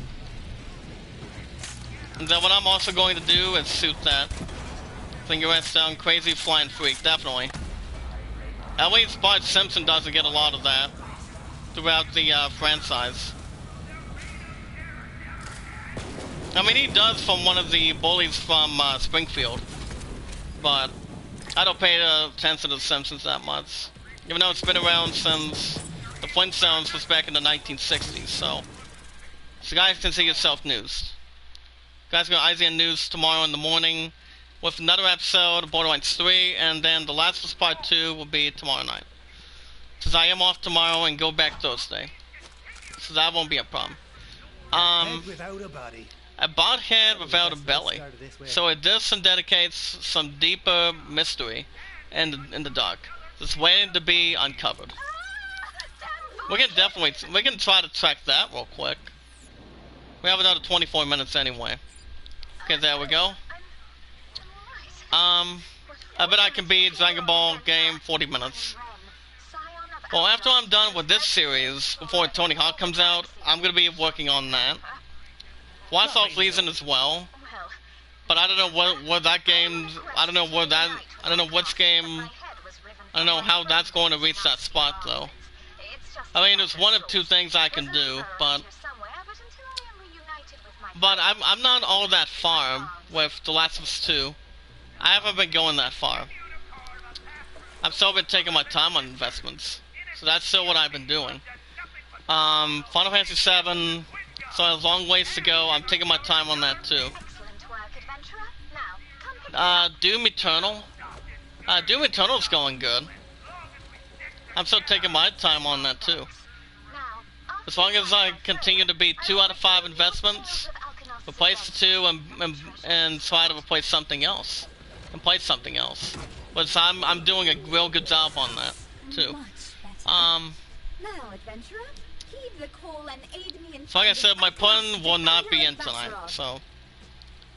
And then what I'm also going to do is shoot that finger rest down crazy flying freak, definitely. At least Bart Simpson doesn't get a lot of that throughout the franchise. I mean, he does from one of the bullies from Springfield, but I don't pay attention to the Simpsons that much, even though it's been around since the Flintstones was back in the 1960s, so guys, consider yourself news. Guys, go to IGN News tomorrow in the morning with another episode of Borderlands 3, and then The Last of Us Part 2 will be tomorrow night. Since I am off tomorrow and go back Thursday, so that won't be a problem. Without a body. A bot head without a belly. So it does and dedicates some deeper mystery in the dark. Just waiting to be uncovered. We can try to track that real quick. We have another 24 minutes anyway. Okay, there we go. I bet I can beat Dragon Ball game 40 minutes. Well, after I'm done with this series, before Tony Hawk comes out, I'm gonna be working on that. Watch Dogs Legion as well, but I don't know what that game. I don't know which game. I don't know how that's going to reach that spot though. I mean, there's one of two things I can do, but I'm not all that far with The Last of Us 2. I haven't been going that far. I've still been taking my time on investments, so that's still what I've been doing. Final Fantasy 7. So I have a long ways to go. I'm taking my time on that too. Doom Eternal. Doom Eternal's going good. I'm still taking my time on that too. As long as I continue to be 2 out of 5 investments, replace the 2 and try to replace something else. And play something else. But I'm doing a real good job on that too. Now, adventurer, heed the call and aid me in. So like I said, my pun will not be in tonight, so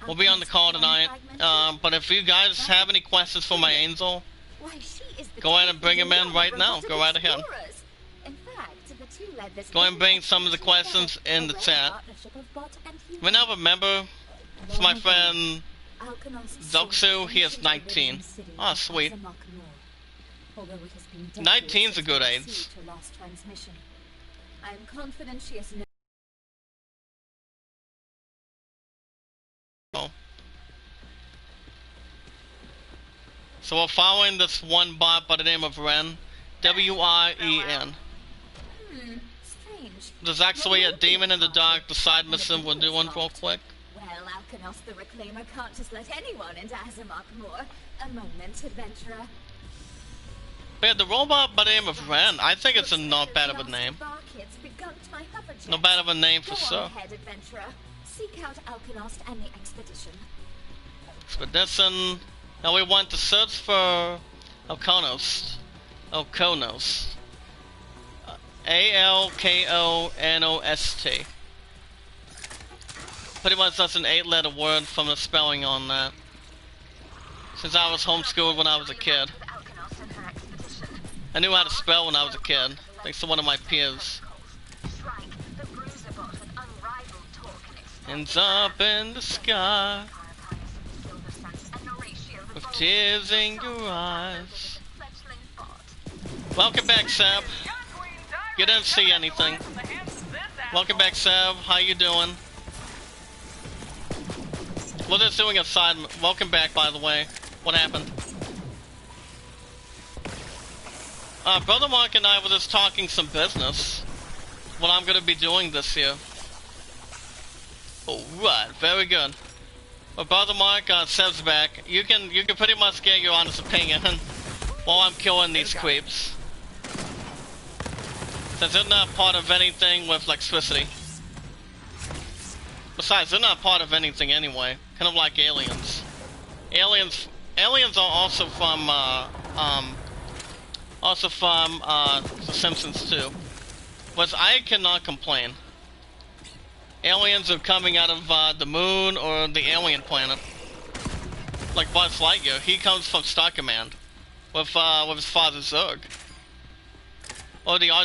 we'll be on the call tonight. But if you guys have any questions for my angel, go ahead and bring them in right now. Go right ahead. Go ahead and bring some of the questions in the chat. When I remember, it's my friend Zoksu, he is 19. Oh, sweet. 19's a good age. I am confident she has no. So we're following this one bot by the name of Ren, W-I-E-N. strange. There's actually a demon in the dark, the side mission we'll do one real quick. Well, Alkanos the Reclaimer can't just let anyone into Iamacreator. A moment, adventurer. But yeah, the robot by the name of Ren, I think it's not bad of a name. Not bad of a name for sure. Ahead, adventurer. Seek out Alkanos and the expedition. Expedition. Now we want to search for Alkanos. Alkanos. A-L-K-O-N-O-S-T. Pretty much that's an 8-letter word from the spelling on that. Since I was homeschooled when I was a kid. I knew how to spell when I was a kid, thanks to one of my peers. And up in the sky, with tears in your eyes. Welcome back, Seb. You didn't see anything. Welcome back, Seb. How you doing? We're just doing a side. Welcome back, by the way. What happened? Brother Mark and I were just talking some business. What I'm gonna be doing this year. Alright, very good. Well, Brother Mark, Seb's back. You can pretty much get your honest opinion while I'm killing these creeps. Since they're not part of anything with electricity. Besides, they're not part of anything anyway. Kind of like aliens. Aliens are also from, The Simpsons too. But I cannot complain. Aliens are coming out of, the moon or the alien planet. Like Buzz Lightyear, he comes from Star Command. With his father Zurg. Or the odds